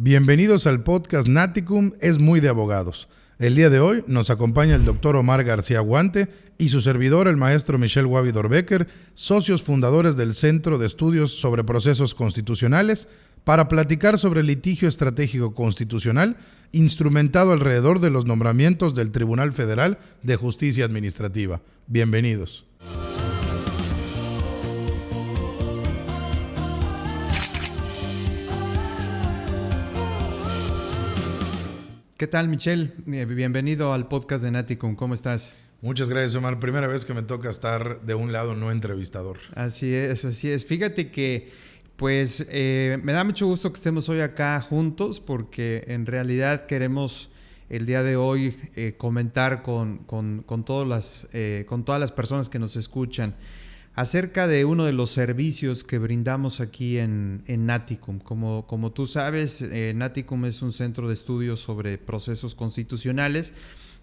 Bienvenidos al podcast Naticum es muy de abogados. El día de hoy nos acompaña el doctor Omar García Guante y su servidor, el maestro Michel Wavidor-Becker, socios fundadores del Centro de Estudios sobre Procesos Constitucionales, para platicar sobre el litigio estratégico constitucional instrumentado alrededor de los nombramientos del Tribunal Federal de Justicia Administrativa. Bienvenidos. ¿Qué tal, Michel? Bienvenido al podcast de Naticum. ¿Cómo estás? Muchas gracias, Omar. Primera vez que me toca estar de un lado no entrevistador. Así es, así es. Fíjate que, me da mucho gusto que estemos hoy acá juntos porque en realidad queremos el día de hoy comentar con todas las personas que nos escuchan acerca de uno de los servicios que brindamos aquí en Naticum. Como tú sabes, Naticum es un centro de estudios sobre procesos constitucionales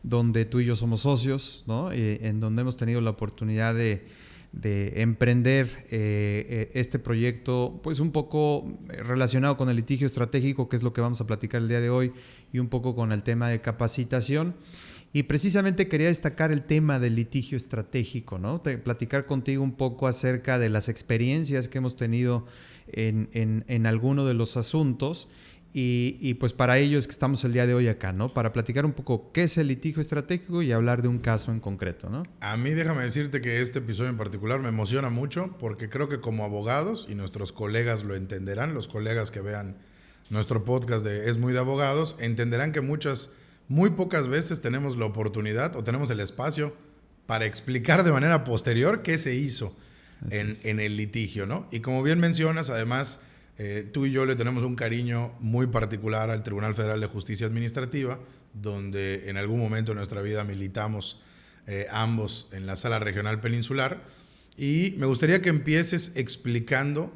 donde tú y yo somos socios, ¿no? En donde hemos tenido la oportunidad de emprender este proyecto, pues un poco relacionado con el litigio estratégico, que es lo que vamos a platicar el día de hoy, y un poco con el tema de capacitación. Y precisamente quería destacar el tema del litigio estratégico, ¿no? Platicar contigo un poco acerca de las experiencias que hemos tenido en alguno de los asuntos y pues para ello es que estamos el día de hoy acá, ¿no? Para platicar un poco qué es el litigio estratégico y hablar de un caso en concreto, ¿no? A mí déjame decirte que este episodio en particular me emociona mucho porque creo que como abogados, y nuestros colegas lo entenderán, los colegas que vean nuestro podcast de Es Muy de Abogados, entenderán que muy pocas veces tenemos la oportunidad o tenemos el espacio para explicar de manera posterior qué se hizo en el litigio, ¿no? Y como bien mencionas, además, tú y yo le tenemos un cariño muy particular al Tribunal Federal de Justicia Administrativa, donde en algún momento de nuestra vida militamos ambos en la Sala Regional Peninsular. Y me gustaría que empieces explicando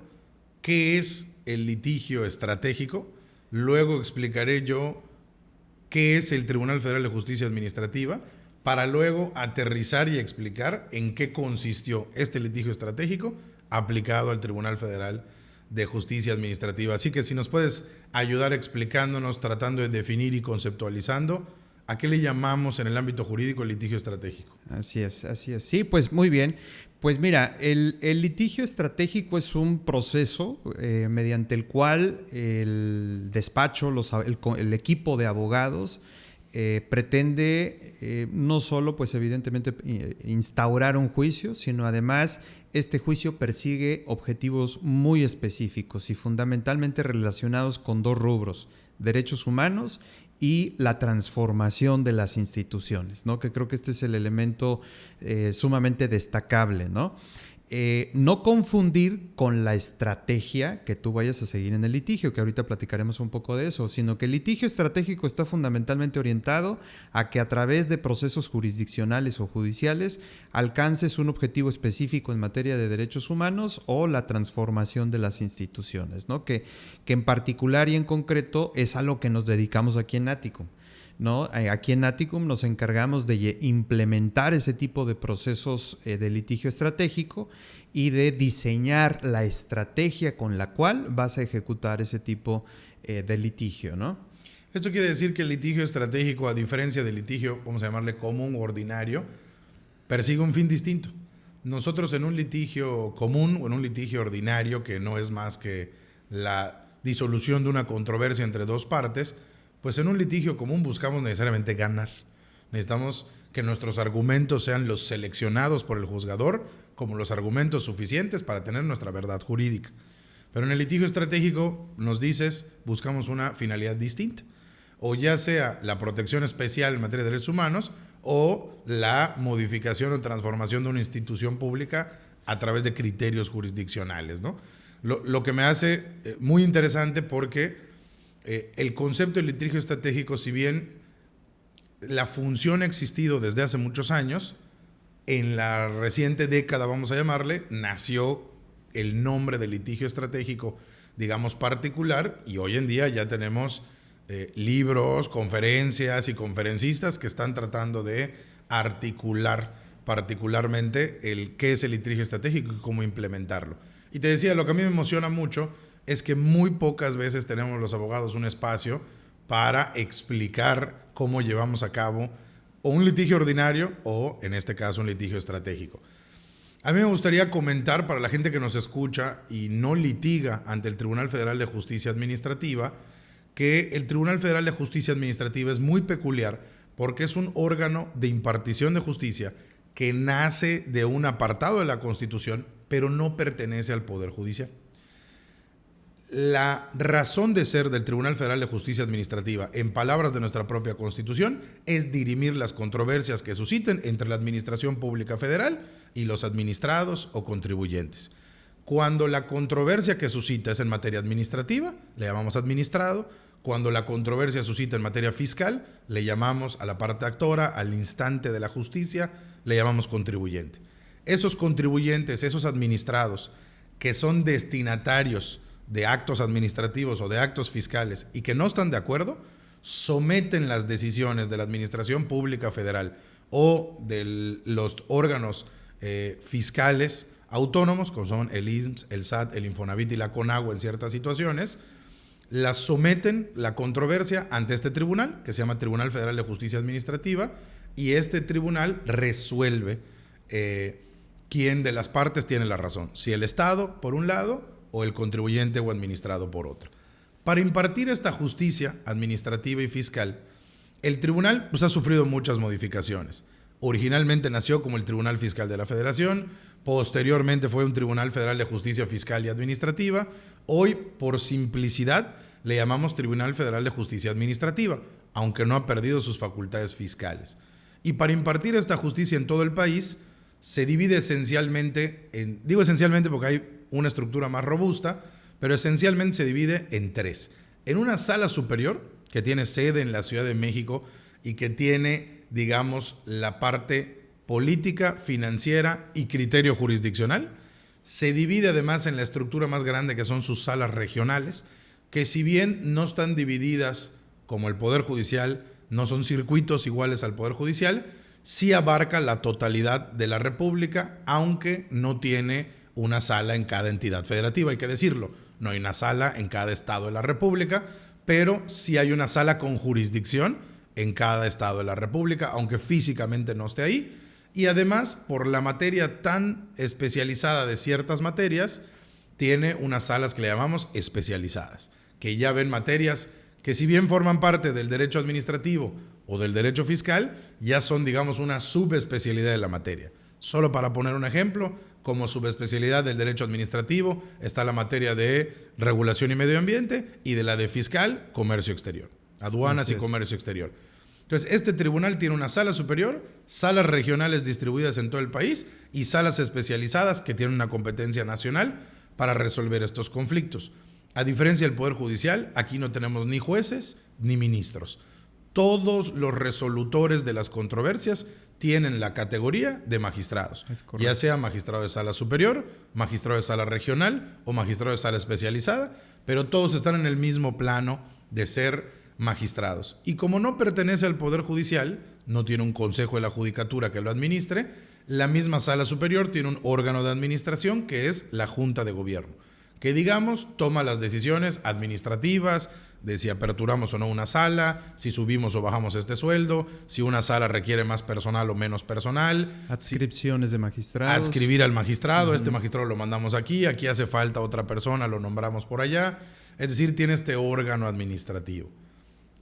qué es el litigio estratégico. Luego explicaré yo qué es el Tribunal Federal de Justicia Administrativa, para luego aterrizar y explicar en qué consistió este litigio estratégico aplicado al Tribunal Federal de Justicia Administrativa. Así que si nos puedes ayudar explicándonos, tratando de definir y conceptualizando, ¿a qué le llamamos en el ámbito jurídico el litigio estratégico? Así es. Sí, pues muy bien. Pues mira, el litigio estratégico es un proceso mediante el cual el despacho, el equipo de abogados pretende no solo, pues evidentemente, instaurar un juicio, sino además este juicio persigue objetivos muy específicos y fundamentalmente relacionados con dos rubros: derechos humanos y la transformación de las instituciones, ¿no? Que creo que este es el elemento sumamente destacable, ¿no? No confundir con la estrategia que tú vayas a seguir en el litigio, que ahorita platicaremos un poco de eso, sino que el litigio estratégico está fundamentalmente orientado a que a través de procesos jurisdiccionales o judiciales alcances un objetivo específico en materia de derechos humanos o la transformación de las instituciones, ¿no? Que en particular y en concreto es a lo que nos dedicamos aquí en Naticum, ¿no? Aquí en Naticum nos encargamos de implementar ese tipo de procesos de litigio estratégico y de diseñar la estrategia con la cual vas a ejecutar ese tipo de litigio, ¿no? Esto quiere decir que el litigio estratégico, a diferencia del litigio, vamos a llamarle común o ordinario, persigue un fin distinto. Nosotros en un litigio común o en un litigio ordinario, que no es más que la disolución de una controversia entre dos partes, pues en un litigio común buscamos necesariamente ganar. Necesitamos que nuestros argumentos sean los seleccionados por el juzgador como los argumentos suficientes para tener nuestra verdad jurídica. Pero en el litigio estratégico, nos dices, buscamos una finalidad distinta. O ya sea la protección especial en materia de derechos humanos o la modificación o transformación de una institución pública a través de criterios jurisdiccionales, ¿no? Lo que me hace muy interesante porque el concepto de litigio estratégico, si bien la función ha existido desde hace muchos años, en la reciente década, vamos a llamarle, nació el nombre de litigio estratégico, digamos, particular, y hoy en día ya tenemos libros, conferencias y conferencistas que están tratando de articular particularmente qué es el litigio estratégico y cómo implementarlo. Y te decía, lo que a mí me emociona mucho es que muy pocas veces tenemos los abogados un espacio para explicar cómo llevamos a cabo o un litigio ordinario o, en este caso, un litigio estratégico. A mí me gustaría comentar para la gente que nos escucha y no litiga ante el Tribunal Federal de Justicia Administrativa, que el Tribunal Federal de Justicia Administrativa es muy peculiar porque es un órgano de impartición de justicia que nace de un apartado de la Constitución, pero no pertenece al Poder Judicial. La razón de ser del Tribunal Federal de Justicia Administrativa, en palabras de nuestra propia Constitución, es dirimir las controversias que susciten entre la Administración Pública Federal y los administrados o contribuyentes. Cuando la controversia que suscita es en materia administrativa, le llamamos administrado. Cuando la controversia suscita en materia fiscal, le llamamos a la parte actora, al instante de la justicia, le llamamos contribuyente. Esos contribuyentes, esos administrados, que son destinatarios de actos administrativos o de actos fiscales y que no están de acuerdo, someten las decisiones de la Administración Pública Federal o de los órganos fiscales autónomos, como son el IMSS, el SAT, el Infonavit y la CONAGUA en ciertas situaciones, las someten la controversia ante este tribunal, que se llama Tribunal Federal de Justicia Administrativa, y este tribunal resuelve quién de las partes tiene la razón, si el Estado por un lado o el contribuyente o administrado por otro. Para impartir esta justicia administrativa y fiscal, el tribunal ha sufrido muchas modificaciones. Originalmente nació como el Tribunal Fiscal de la Federación, posteriormente fue un Tribunal Federal de Justicia Fiscal y Administrativa. Hoy, por simplicidad, le llamamos Tribunal Federal de Justicia Administrativa, aunque no ha perdido sus facultades fiscales. Y para impartir esta justicia en todo el país, se divide esencialmente, digo esencialmente porque hay una estructura más robusta, pero esencialmente se divide en tres. En una sala superior, que tiene sede en la Ciudad de México y que tiene, digamos, la parte política, financiera y criterio jurisdiccional. Se divide además en la estructura más grande, que son sus salas regionales, que si bien no están divididas como el Poder Judicial, no son circuitos iguales al Poder Judicial, sí abarca la totalidad de la República, aunque no tiene una sala en cada entidad federativa, hay que decirlo. No hay una sala en cada estado de la República, pero sí hay una sala con jurisdicción en cada estado de la República, aunque físicamente no esté ahí. Y además, por la materia tan especializada de ciertas materias, tiene unas salas que le llamamos especializadas, que ya ven materias que si bien forman parte del derecho administrativo o del derecho fiscal, ya son, digamos, una subespecialidad de la materia. Solo para poner un ejemplo, como subespecialidad del derecho administrativo está la materia de regulación y medio ambiente y de la de fiscal, comercio exterior, aduanas y comercio exterior. Entonces, este tribunal tiene una sala superior, salas regionales distribuidas en todo el país y salas especializadas que tienen una competencia nacional para resolver estos conflictos. A diferencia del Poder Judicial, aquí no tenemos ni jueces ni ministros. Todos los resolutores de las controversias tienen la categoría de magistrados, ya sea magistrado de sala superior, magistrado de sala regional o magistrado de sala especializada, pero todos están en el mismo plano de ser magistrados. Y como no pertenece al Poder Judicial, no tiene un consejo de la judicatura que lo administre, la misma sala superior tiene un órgano de administración que es la Junta de Gobierno, que digamos toma las decisiones administrativas de si aperturamos o no una sala, si subimos o bajamos este sueldo, si una sala requiere más personal o menos personal. Adscripciones de magistrados. Adscribir al magistrado, este magistrado lo mandamos aquí hace falta otra persona, lo nombramos por allá. Es decir, tiene este órgano administrativo.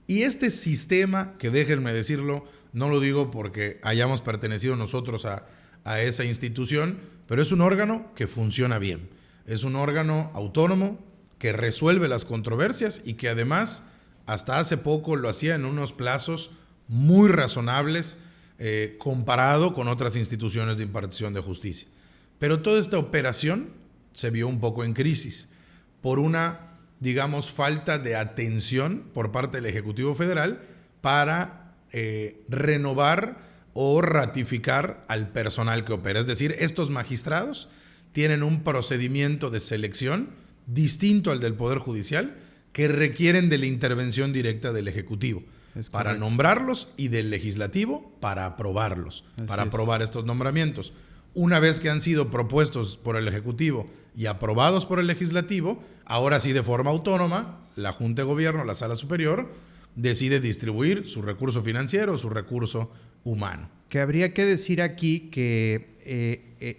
Y este sistema, que déjenme decirlo, no lo digo porque hayamos pertenecido nosotros a esa institución, pero es un órgano que funciona bien. Es un órgano autónomo que resuelve las controversias y que además hasta hace poco lo hacía en unos plazos muy razonables comparado con otras instituciones de impartición de justicia. Pero toda esta operación se vio un poco en crisis por una, digamos, falta de atención por parte del Ejecutivo Federal para renovar o ratificar al personal que opera. Es decir, estos magistrados tienen un procedimiento de selección distinto al del Poder Judicial que requieren de la intervención directa del Ejecutivo para nombrarlos y del Legislativo para aprobarlos, para aprobar estos nombramientos. Una vez que han sido propuestos por el Ejecutivo y aprobados por el Legislativo, ahora sí de forma autónoma, la Junta de Gobierno, la Sala Superior, decide distribuir su recurso financiero, su recurso humano. Que habría que decir aquí que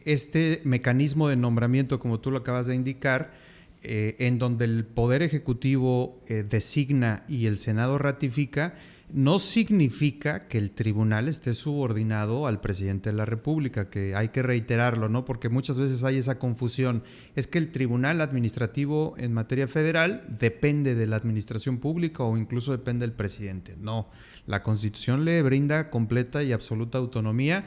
este mecanismo de nombramiento, como tú lo acabas de indicar, en donde el Poder Ejecutivo designa y el Senado ratifica, no significa que el tribunal esté subordinado al presidente de la República, que hay que reiterarlo, ¿no? Porque muchas veces hay esa confusión. Es que el tribunal administrativo en materia federal depende de la administración pública o incluso depende del presidente. No, la Constitución le brinda completa y absoluta autonomía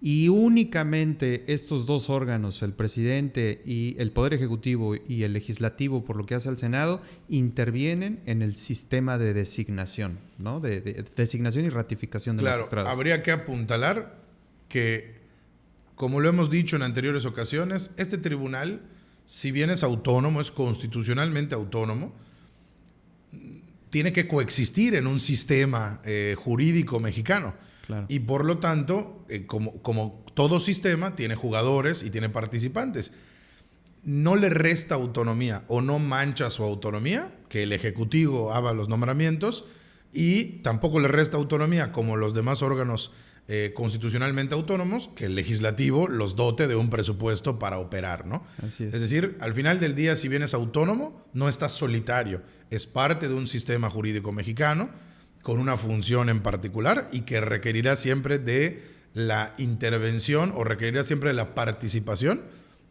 y únicamente estos dos órganos, el presidente y el Poder Ejecutivo y el Legislativo, por lo que hace al Senado, intervienen en el sistema de designación, ¿no? De designación y ratificación de magistrados. Habría que apuntalar que, como lo hemos dicho en anteriores ocasiones, este tribunal, si bien es autónomo, es constitucionalmente autónomo, tiene que coexistir en un sistema jurídico mexicano. Claro. Y por lo tanto, como todo sistema, tiene jugadores y tiene participantes. No le resta autonomía o no mancha su autonomía que el Ejecutivo haga los nombramientos y tampoco le resta autonomía, como los demás órganos constitucionalmente autónomos, que el Legislativo los dote de un presupuesto para operar, ¿no? Así es. Es decir, al final del día, si bien es autónomo, no está solitario. Es parte de un sistema jurídico mexicano con una función en particular y que requerirá siempre de la intervención o requerirá siempre de la participación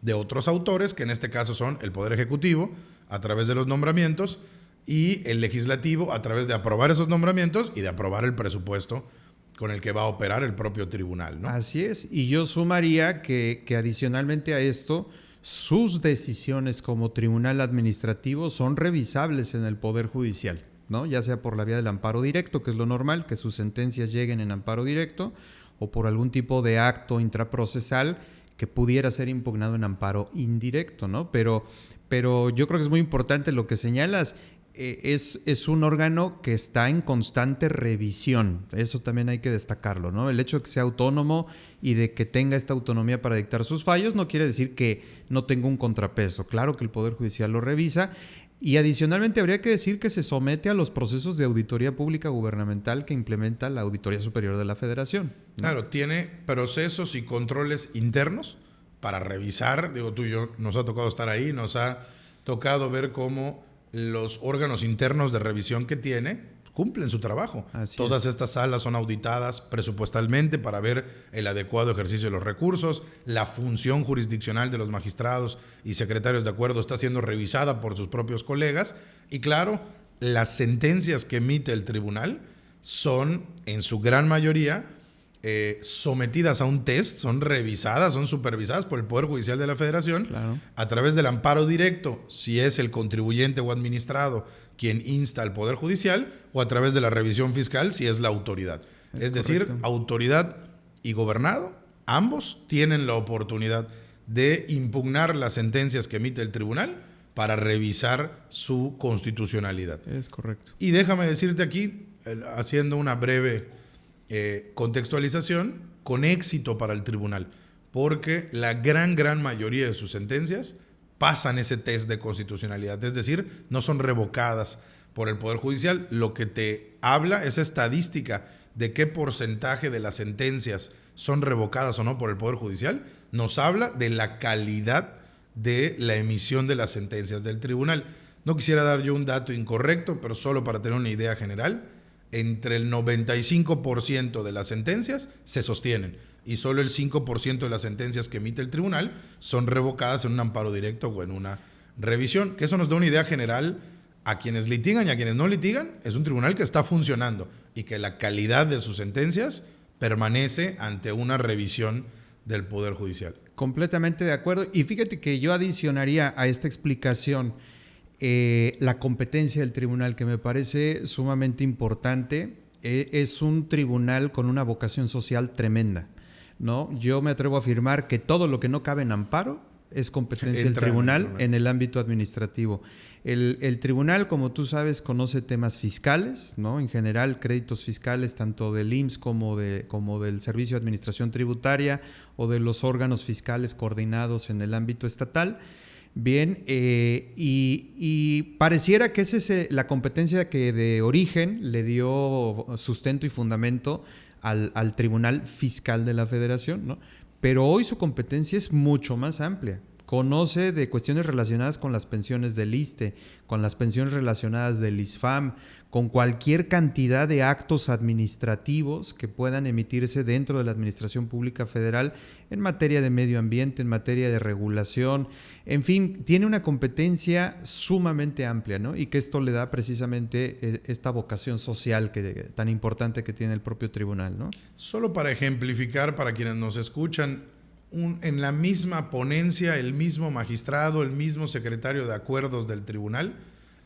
de otros autores, que en este caso son el Poder Ejecutivo, a través de los nombramientos, y el Legislativo, a través de aprobar esos nombramientos y de aprobar el presupuesto con el que va a operar el propio tribunal, ¿no? Así es, y yo sumaría que adicionalmente a esto, sus decisiones como tribunal administrativo son revisables en el Poder Judicial, ¿no? Ya sea por la vía del amparo directo, que es lo normal, que sus sentencias lleguen en amparo directo, o por algún tipo de acto intraprocesal que pudiera ser impugnado en amparo indirecto, ¿no? Pero yo creo que es muy importante lo que señalas. Es un órgano que está en constante revisión. Eso también hay que destacarlo, ¿no? El hecho de que sea autónomo y de que tenga esta autonomía para dictar sus fallos no quiere decir que no tenga un contrapeso. Claro que el Poder Judicial lo revisa. Y adicionalmente habría que decir que se somete a los procesos de auditoría pública gubernamental que implementa la Auditoría Superior de la Federación, ¿no? Claro, tiene procesos y controles internos para revisar. Digo, tú y yo nos ha tocado estar ahí, nos ha tocado ver cómo los órganos internos de revisión que tiene cumplen su trabajo. Todas estas salas son auditadas presupuestalmente para ver el adecuado ejercicio de los recursos. La función jurisdiccional de los magistrados y secretarios de acuerdo está siendo revisada por sus propios colegas. Y claro, las sentencias que emite el tribunal son, en su gran mayoría, sometidas a un test, son revisadas, son supervisadas por el Poder Judicial de la Federación, claro, a través del amparo directo, si es el contribuyente o administrado quien insta al Poder Judicial, o a través de la revisión fiscal, si es la autoridad. Es decir, autoridad y gobernado, ambos tienen la oportunidad de impugnar las sentencias que emite el tribunal para revisar su constitucionalidad. Es correcto. Y déjame decirte aquí, haciendo una breve contextualización, con éxito para el tribunal, porque la gran mayoría de sus sentencias pasan ese test de constitucionalidad, es decir, no son revocadas por el Poder Judicial. Lo que te habla esa estadística de qué porcentaje de las sentencias son revocadas o no por el Poder Judicial, nos habla de la calidad de la emisión de las sentencias del tribunal. No quisiera dar yo un dato incorrecto, pero solo para tener una idea general, entre el 95% de las sentencias se sostienen y solo el 5% de las sentencias que emite el tribunal son revocadas en un amparo directo o en una revisión. Que eso nos da una idea general a quienes litigan y a quienes no litigan. Es un tribunal que está funcionando y que la calidad de sus sentencias permanece ante una revisión del Poder Judicial. Completamente de acuerdo. Y fíjate que yo adicionaría a esta explicación la competencia del tribunal, que me parece sumamente importante. Es un tribunal con una vocación social tremenda, ¿no? Yo me atrevo a afirmar que todo lo que no cabe en amparo es competencia del tribunal en el ámbito administrativo. El tribunal, como tú sabes, conoce temas fiscales, ¿no? En general, créditos fiscales tanto del IMSS como del Servicio de Administración Tributaria o de los órganos fiscales coordinados en el ámbito estatal. Bien, y pareciera que esa es la competencia que de origen le dio sustento y fundamento al Tribunal Fiscal de la Federación, ¿no? Pero hoy su competencia es mucho más amplia. Conoce de cuestiones relacionadas con las pensiones del ISSSTE, con las pensiones relacionadas del ISFAM, con cualquier cantidad de actos administrativos que puedan emitirse dentro de la Administración Pública Federal en materia de medio ambiente, en materia de regulación. En fin, tiene una competencia sumamente amplia, ¿no? Y que esto le da precisamente esta vocación social tan importante que tiene el propio tribunal, ¿no? Solo para ejemplificar para quienes nos escuchan, en la misma ponencia, el mismo magistrado, el mismo secretario de acuerdos del tribunal,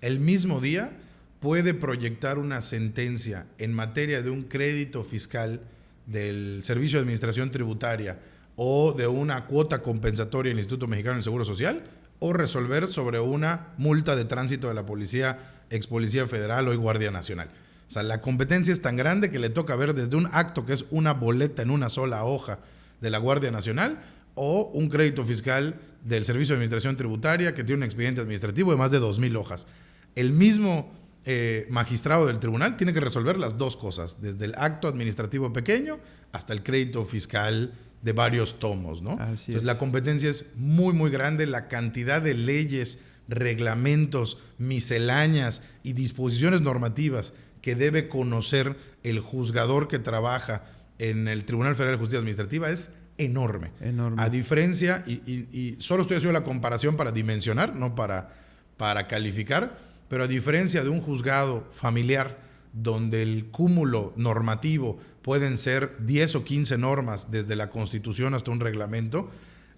el mismo día puede proyectar una sentencia en materia de un crédito fiscal del Servicio de Administración Tributaria o de una cuota compensatoria en el Instituto Mexicano del Seguro Social, o resolver sobre una multa de tránsito de la policía, ex Policía Federal o Guardia Nacional. O sea, la competencia es tan grande que le toca ver desde un acto que es una boleta en una sola hoja de la Guardia Nacional o un crédito fiscal del Servicio de Administración Tributaria que tiene un expediente administrativo de más de 2,000 hojas. El mismo magistrado del tribunal tiene que resolver las dos cosas, desde el acto administrativo pequeño hasta el crédito fiscal de varios tomos, ¿no? Entonces, la competencia es muy, muy grande. La cantidad de leyes, reglamentos, misceláneas y disposiciones normativas que debe conocer el juzgador que trabaja en el Tribunal Federal de Justicia Administrativa es enorme. A diferencia, y solo estoy haciendo la comparación para dimensionar, no para calificar, pero a diferencia de un juzgado familiar donde el cúmulo normativo pueden ser 10 o 15 normas desde la Constitución hasta un reglamento,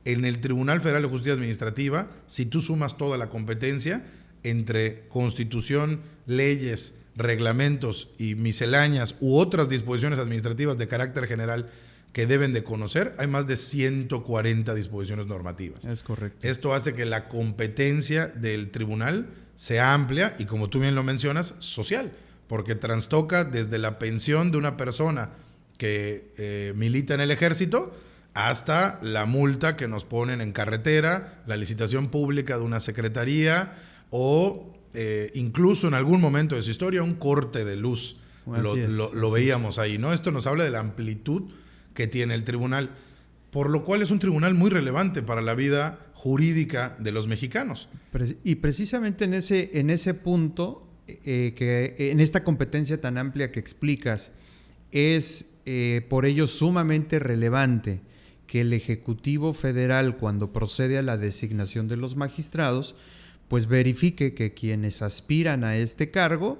en el Tribunal Federal de Justicia Administrativa, si tú sumas toda la competencia entre Constitución, leyes, reglamentos y misceláneas u otras disposiciones administrativas de carácter general que deben de conocer, hay más de 140 disposiciones normativas. Es correcto. Esto hace que la competencia del tribunal sea amplia y, como tú bien lo mencionas, social, porque trastoca desde la pensión de una persona que milita en el ejército hasta la multa que nos ponen en carretera, la licitación pública de una secretaría o incluso en algún momento de su historia un corte de luz. Lo veíamos ahí, ¿no? Esto nos habla de la amplitud que tiene el tribunal, por lo cual es un tribunal muy relevante para la vida jurídica de los mexicanos. Y precisamente en ese punto, que en esta competencia tan amplia que explicas, es por ello sumamente relevante que el Ejecutivo Federal, cuando procede a la designación de los magistrados, pues verifique que quienes aspiran a este cargo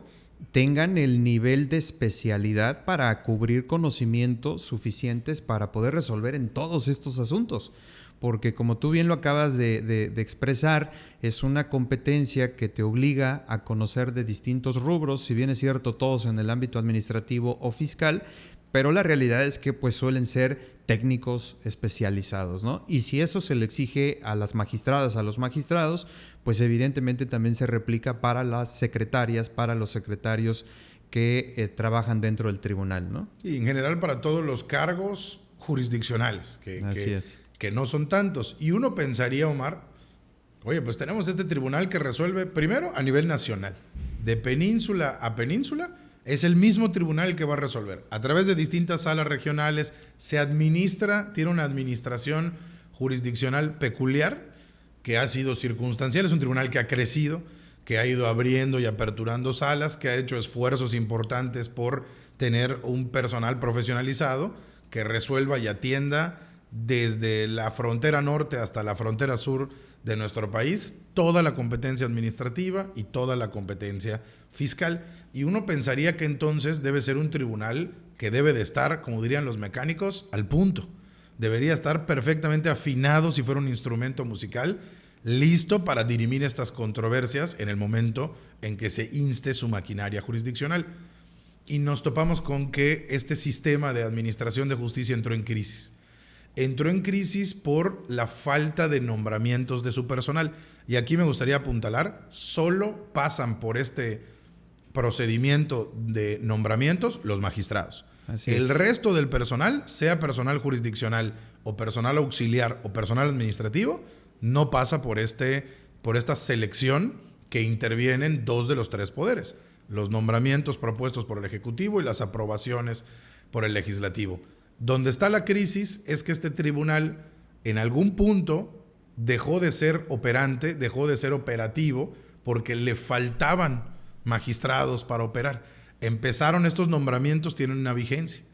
tengan el nivel de especialidad para cubrir conocimientos suficientes para poder resolver en todos estos asuntos. Porque, como tú bien lo acabas de expresar, es una competencia que te obliga a conocer de distintos rubros, si bien es cierto todos en el ámbito administrativo o fiscal, pero la realidad es que pues suelen ser técnicos especializados, ¿no? Y si eso se le exige a las magistradas, a los magistrados, pues evidentemente también se replica para las secretarias, para los secretarios que trabajan dentro del tribunal, ¿no? Y en general para todos los cargos jurisdiccionales, que no son tantos. Y uno pensaría, Omar, oye, pues tenemos este tribunal que resuelve primero a nivel nacional, de península a península. Es el mismo tribunal que va a resolver. A través de distintas salas regionales se administra, tiene una administración jurisdiccional peculiar que ha sido circunstancial. Es un tribunal que ha crecido, que ha ido abriendo y aperturando salas, que ha hecho esfuerzos importantes por tener un personal profesionalizado que resuelva y atienda desde la frontera norte hasta la frontera sur de nuestro país toda la competencia administrativa y toda la competencia fiscal. Y uno pensaría que entonces debe ser un tribunal que debe de estar, como dirían los mecánicos, al punto. Debería estar perfectamente afinado si fuera un instrumento musical, listo para dirimir estas controversias en el momento en que se inste su maquinaria jurisdiccional. Y nos topamos con que este sistema de administración de justicia entró en crisis. entró en crisis por la falta de nombramientos de su personal. Y aquí me gustaría apuntalar, solo pasan por este procedimiento de nombramientos los magistrados. El resto del personal, sea personal jurisdiccional o personal auxiliar o personal administrativo, no pasa por esta selección que intervienen 2 de los 3 poderes: los nombramientos propuestos por el Ejecutivo y las aprobaciones por el Legislativo. Donde está la crisis es que este tribunal en algún punto dejó de ser operante, dejó de ser operativo porque le faltaban magistrados para operar. Empezaron estos nombramientos, tienen una vigencia,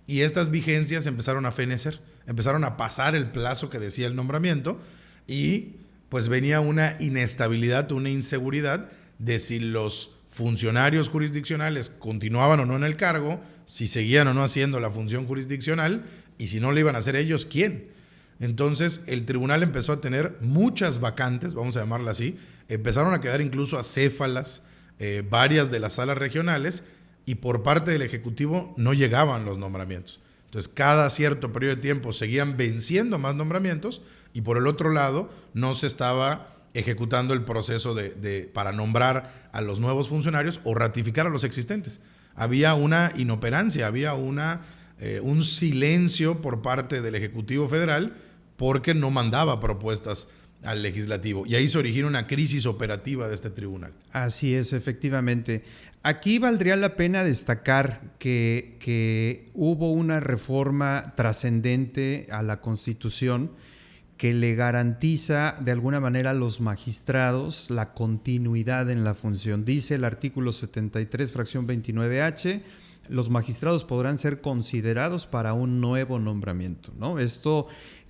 y estas vigencias empezaron a fenecer, empezaron a pasar el plazo que decía el nombramiento, y pues venía una inestabilidad, una inseguridad de si los funcionarios jurisdiccionales continuaban o no en el cargo, si seguían o no haciendo la función jurisdiccional, y si no lo iban a hacer ellos, ¿quién? Entonces el tribunal empezó a tener muchas vacantes, vamos a llamarla así, empezaron a quedar incluso acéfalas varias de las salas regionales, y por parte del Ejecutivo no llegaban los nombramientos. Entonces cada cierto periodo de tiempo seguían venciendo más nombramientos, y por el otro lado no se estaba ejecutando el proceso para nombrar a los nuevos funcionarios o ratificar a los existentes. Había una inoperancia, había un silencio por parte del Ejecutivo Federal porque no mandaba propuestas al Legislativo. Y ahí se origina una crisis operativa de este tribunal. Así es, efectivamente. Aquí valdría la pena destacar que hubo una reforma trascendente a la Constitución que le garantiza de alguna manera a los magistrados la continuidad en la función. Dice el artículo 73, fracción 29H, los magistrados podrán ser considerados para un nuevo nombramiento, ¿no?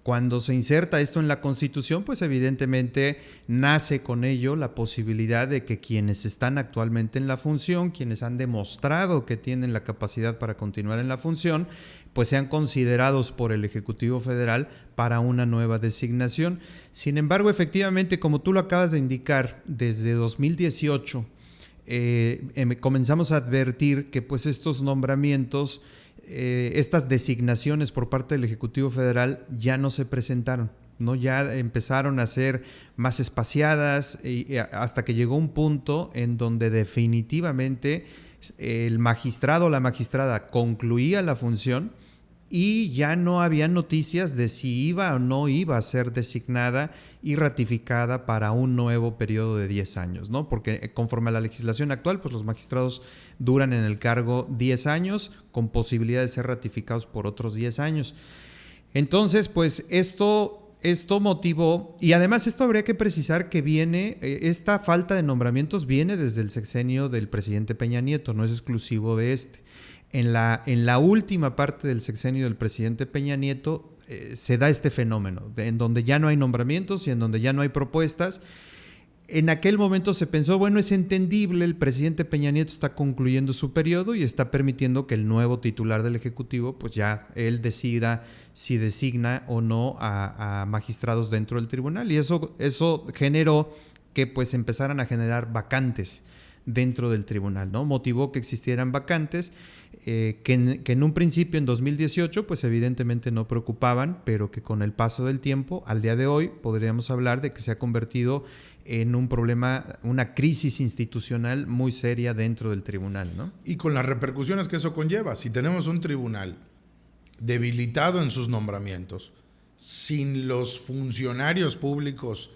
Cuando se inserta esto en la Constitución, pues evidentemente nace con ello la posibilidad de que quienes están actualmente en la función, quienes han demostrado que tienen la capacidad para continuar en la función, pues sean considerados por el Ejecutivo Federal para una nueva designación. Sin embargo, efectivamente, como tú lo acabas de indicar, desde 2018 comenzamos a advertir que pues estos nombramientos, estas designaciones por parte del Ejecutivo Federal ya no se presentaron, ¿no? Ya empezaron a ser más espaciadas hasta que llegó un punto en donde definitivamente el magistrado o la magistrada concluía la función y ya no había noticias de si iba o no iba a ser designada y ratificada para un nuevo periodo de 10 años, ¿no? Porque conforme a la legislación actual, pues los magistrados duran en el cargo 10 años con posibilidad de ser ratificados por otros 10 años. Entonces, pues esto motivó, y además esto habría que precisar que esta falta de nombramientos viene desde el sexenio del presidente Peña Nieto, no es exclusivo de este. En la última parte del sexenio del presidente Peña Nieto se da este fenómeno, en donde ya no hay nombramientos y en donde ya no hay propuestas. En aquel momento se pensó, bueno, es entendible, el presidente Peña Nieto está concluyendo su periodo y está permitiendo que el nuevo titular del Ejecutivo, pues ya él decida si designa o no a magistrados dentro del tribunal. Y eso generó que pues empezaran a generar vacantes dentro del tribunal, ¿no? Motivó que existieran vacantes que en un principio, en 2018, pues evidentemente no preocupaban, pero que con el paso del tiempo, al día de hoy, podríamos hablar de que se ha convertido en un problema, una crisis institucional muy seria dentro del tribunal, ¿no? Y con las repercusiones que eso conlleva. Si tenemos un tribunal debilitado en sus nombramientos, sin los funcionarios públicos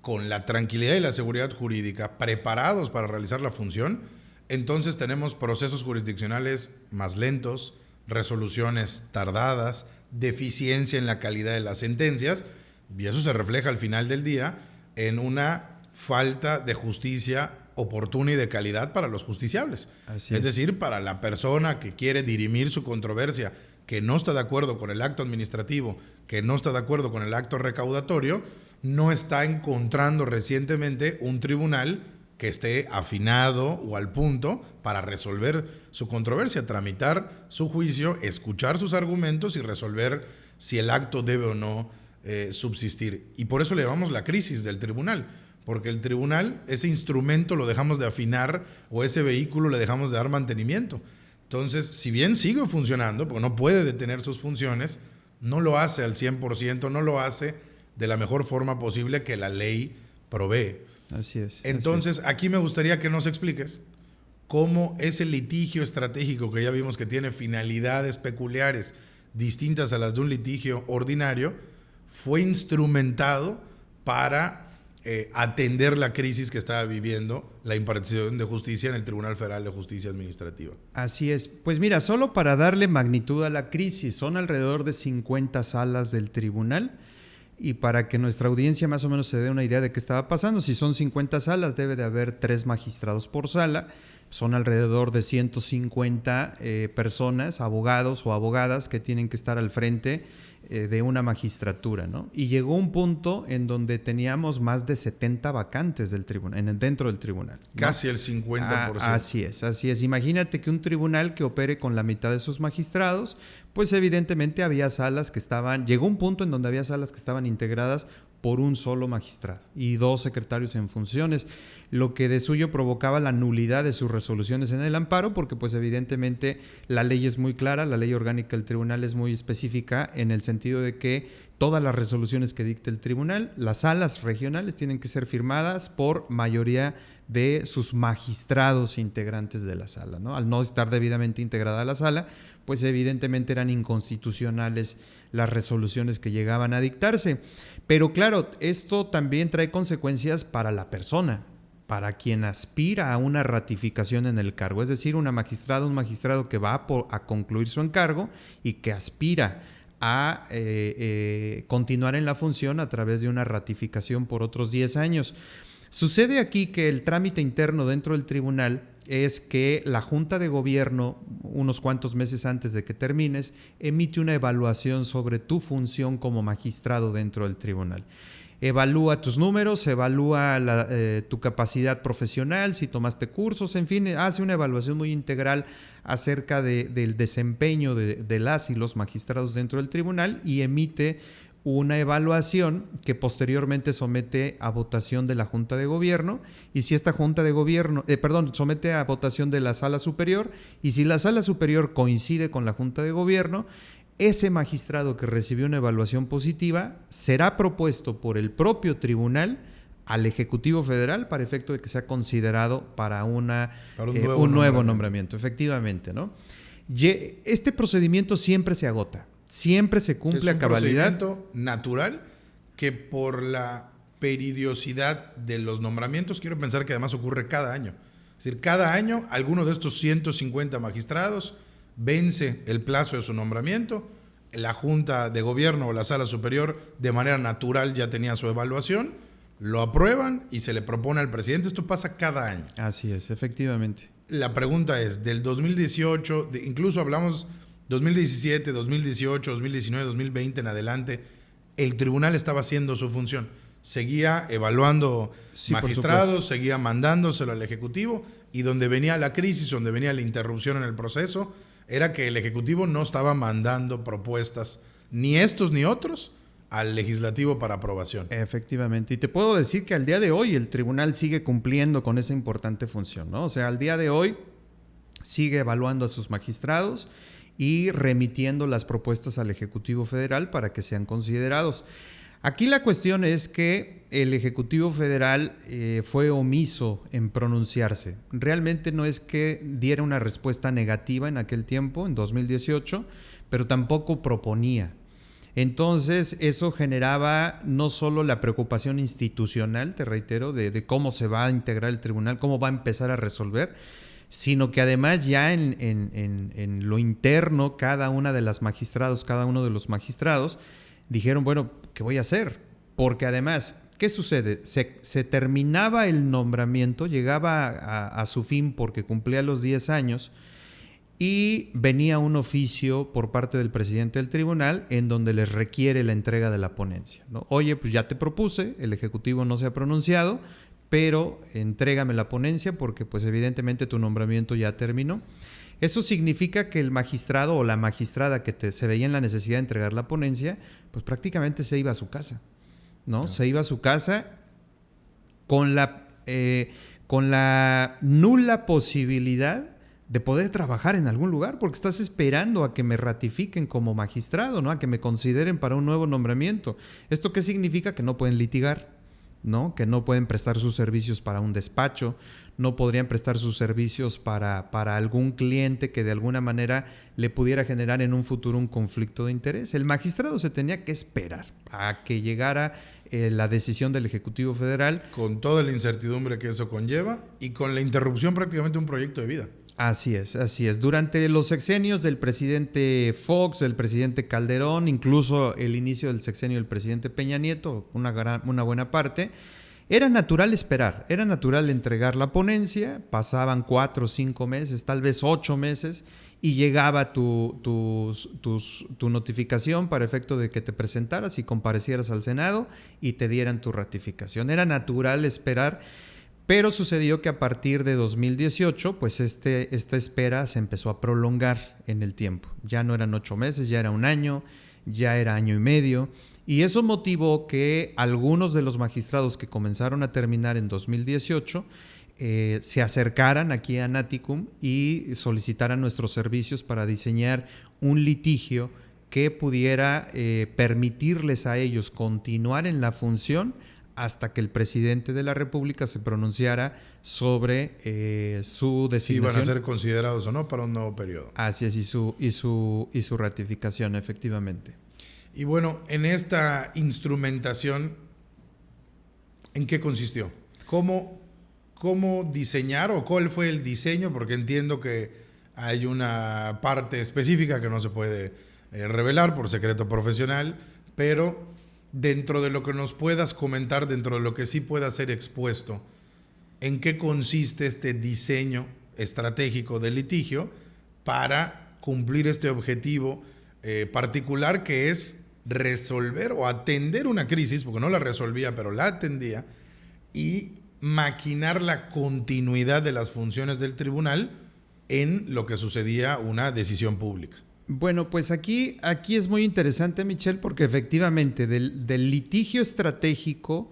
con la tranquilidad y la seguridad jurídica preparados para realizar la función, entonces tenemos procesos jurisdiccionales más lentos, resoluciones tardadas, deficiencia en la calidad de las sentencias, y eso se refleja al final del día en una falta de justicia oportuna y de calidad para los justiciables. Es decir, para la persona que quiere dirimir su controversia, que no está de acuerdo con el acto administrativo, que no está de acuerdo con el acto recaudatorio, no está encontrando recientemente un tribunal que esté afinado o al punto para resolver su controversia, tramitar su juicio, escuchar sus argumentos y resolver si el acto debe o no subsistir. Y por eso le llamamos la crisis del tribunal, porque el tribunal, ese instrumento lo dejamos de afinar o ese vehículo le dejamos de dar mantenimiento. Entonces, si bien sigue funcionando, porque no puede detener sus funciones, no lo hace al 100%, no lo hace de la mejor forma posible que la ley provee. Así es. Entonces, aquí me gustaría que nos expliques cómo ese litigio estratégico que ya vimos que tiene finalidades peculiares distintas a las de un litigio ordinario, fue instrumentado para atender la crisis que estaba viviendo la impartición de justicia en el Tribunal Federal de Justicia Administrativa. Así es. Pues mira, solo para darle magnitud a la crisis, son alrededor de 50 salas del tribunal. Y para que nuestra audiencia más o menos se dé una idea de qué estaba pasando, si son 50 salas, debe de haber 3 magistrados por sala. Son alrededor de 150 personas, abogados o abogadas que tienen que estar al frente de una magistratura, ¿no? Y llegó un punto en donde teníamos más de 70 vacantes del tribunal, dentro del tribunal, ¿no? Casi el 50%. Así es, así es. Imagínate que un tribunal que opere con la mitad de sus magistrados, pues evidentemente había salas que estaban, llegó un punto en donde había salas que estaban integradas por un solo magistrado y 2 secretarios en funciones, lo que de suyo provocaba la nulidad de sus resoluciones en el amparo, porque pues evidentemente la ley es muy clara, la ley orgánica del tribunal es muy específica en el sentido de que todas las resoluciones que dicte el tribunal, las salas regionales tienen que ser firmadas por mayoría de sus magistrados integrantes de la sala, ¿no? Al no estar debidamente integrada la sala, pues evidentemente eran inconstitucionales las resoluciones que llegaban a dictarse. Pero claro, esto también trae consecuencias para la persona, para quien aspira a una ratificación en el cargo, es decir, un magistrado que va a concluir su encargo y que aspira a continuar en la función a través de una ratificación por otros 10 años. Sucede aquí que el trámite interno dentro del tribunal es que la Junta de Gobierno, unos cuantos meses antes de que termines, emite una evaluación sobre tu función como magistrado dentro del tribunal. Evalúa tus números, evalúa tu capacidad profesional, si tomaste cursos, en fin, hace una evaluación muy integral acerca del desempeño de las y los magistrados dentro del tribunal y emite una evaluación que posteriormente somete a votación de la Junta de Gobierno, y si esta Junta de Gobierno, somete a votación de la Sala Superior, y si la Sala Superior coincide con la Junta de Gobierno, ese magistrado que recibió una evaluación positiva será propuesto por el propio tribunal al Ejecutivo Federal para efecto de que sea considerado para un nuevo nombramiento, efectivamente, ¿no? Este procedimiento siempre se agota. Siempre se cumple a cabalidad. Es un procedimiento natural que por la periodicidad de los nombramientos, quiero pensar que además ocurre cada año. Es decir, cada año alguno de estos 150 magistrados vence el plazo de su nombramiento, la Junta de Gobierno o la Sala Superior de manera natural ya tenía su evaluación, lo aprueban y se le propone al presidente. Esto pasa cada año. Así es, efectivamente. La pregunta es, del 2018, incluso hablamos 2017, 2018, 2019, 2020 en adelante, el tribunal estaba haciendo su función. Seguía evaluando magistrados, seguía mandándoselo al Ejecutivo, y donde venía la crisis, donde venía la interrupción en el proceso, era que el Ejecutivo no estaba mandando propuestas, ni estos ni otros, al Legislativo para aprobación. Efectivamente. Y te puedo decir que al día de hoy el tribunal sigue cumpliendo con esa importante función, ¿no? O sea, al día de hoy sigue evaluando a sus magistrados y remitiendo las propuestas al Ejecutivo Federal para que sean considerados. Aquí la cuestión es que el Ejecutivo Federal fue omiso en pronunciarse. Realmente no es que diera una respuesta negativa en aquel tiempo, en 2018, pero tampoco proponía. Entonces eso generaba no solo la preocupación institucional, te reitero, de cómo se va a integrar el tribunal, cómo va a empezar a resolver, sino que además ya en lo interno cada uno de los magistrados dijeron, bueno, ¿qué voy a hacer? Porque además, ¿qué sucede? Se terminaba el nombramiento, llegaba a su fin porque cumplía los 10 años y venía un oficio por parte del presidente del tribunal en donde les requiere la entrega de la ponencia, ¿no? Oye, pues ya te propuse, el Ejecutivo no se ha pronunciado, pero entrégame la ponencia porque pues evidentemente tu nombramiento ya terminó. Eso significa que el magistrado o la magistrada que se veía en la necesidad de entregar la ponencia, pues prácticamente se iba a su casa, ¿no? Claro. Se iba a su casa con la nula posibilidad de poder trabajar en algún lugar, porque estás esperando a que me ratifiquen como magistrado, ¿no? A que me consideren para un nuevo nombramiento. ¿Esto qué significa? Que no pueden litigar, ¿no? Que no pueden prestar sus servicios para un despacho, no podrían prestar sus servicios para algún cliente que de alguna manera le pudiera generar en un futuro un conflicto de interés. El magistrado se tenía que esperar a que llegara la decisión del Ejecutivo Federal. Con toda la incertidumbre que eso conlleva y con la interrupción prácticamente de un proyecto de vida. Así es, así es. Durante los sexenios del presidente Fox, del presidente Calderón, incluso el inicio del sexenio del presidente Peña Nieto, una buena parte, era natural esperar, era natural entregar la ponencia, pasaban 4 o 5 meses, tal vez 8 meses, y llegaba tu notificación para efecto de que te presentaras y comparecieras al Senado y te dieran tu ratificación. Era natural esperar. Pero sucedió que a partir de 2018, pues esta espera se empezó a prolongar en el tiempo. Ya no eran 8 meses, ya era 1 año, ya era 1 año y medio. Y eso motivó que algunos de los magistrados que comenzaron a terminar en 2018 se acercaran aquí a Naticum y solicitaran nuestros servicios para diseñar un litigio que pudiera permitirles a ellos continuar en la función hasta que el presidente de la República se pronunciara sobre su designación. Si iban a ser considerados o no para un nuevo periodo. Así es, y su ratificación, efectivamente. Y bueno, en esta instrumentación, ¿en qué consistió? ¿Cómo diseñar o cuál fue el diseño? Porque entiendo que hay una parte específica que no se puede revelar por secreto profesional, pero dentro de lo que nos puedas comentar, dentro de lo que sí pueda ser expuesto, ¿en qué consiste este diseño estratégico del litigio para cumplir este objetivo particular que es resolver o atender una crisis, porque no la resolvía, pero la atendía, y maquinar la continuidad de las funciones del tribunal en lo que sucedía una decisión pública? Bueno, pues aquí es muy interesante, Michelle, porque efectivamente del litigio estratégico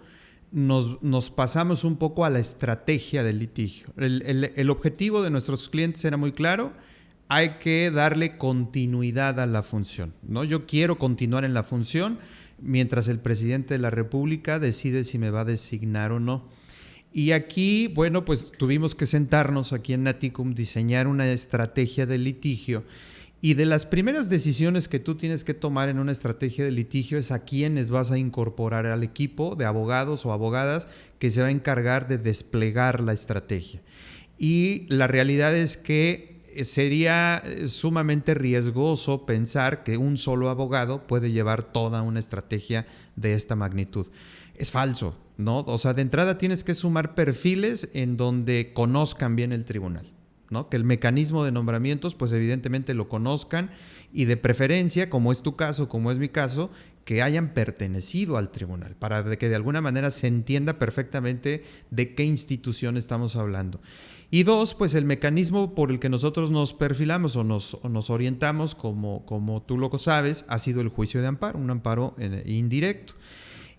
nos pasamos un poco a la estrategia del litigio. El objetivo de nuestros clientes era muy claro: hay que darle continuidad a la función, ¿no? Yo quiero continuar en la función mientras el presidente de la República decide si me va a designar o no. Y aquí, bueno, pues tuvimos que sentarnos aquí en Naticum, diseñar una estrategia de litigio. Y de las primeras decisiones que tú tienes que tomar en una estrategia de litigio es a quiénes vas a incorporar al equipo de abogados o abogadas que se va a encargar de desplegar la estrategia. Y la realidad es que sería sumamente riesgoso pensar que un solo abogado puede llevar toda una estrategia de esta magnitud. Es falso, ¿no? O sea, de entrada tienes que sumar perfiles en donde conozcan bien el tribunal, ¿no? Que el mecanismo de nombramientos, pues evidentemente lo conozcan, y de preferencia, como es tu caso, como es mi caso, que hayan pertenecido al tribunal, para que de alguna manera se entienda perfectamente de qué institución estamos hablando. Y 2, pues el mecanismo por el que nosotros nos perfilamos o nos orientamos, como tú lo sabes, ha sido el juicio de amparo, un amparo indirecto.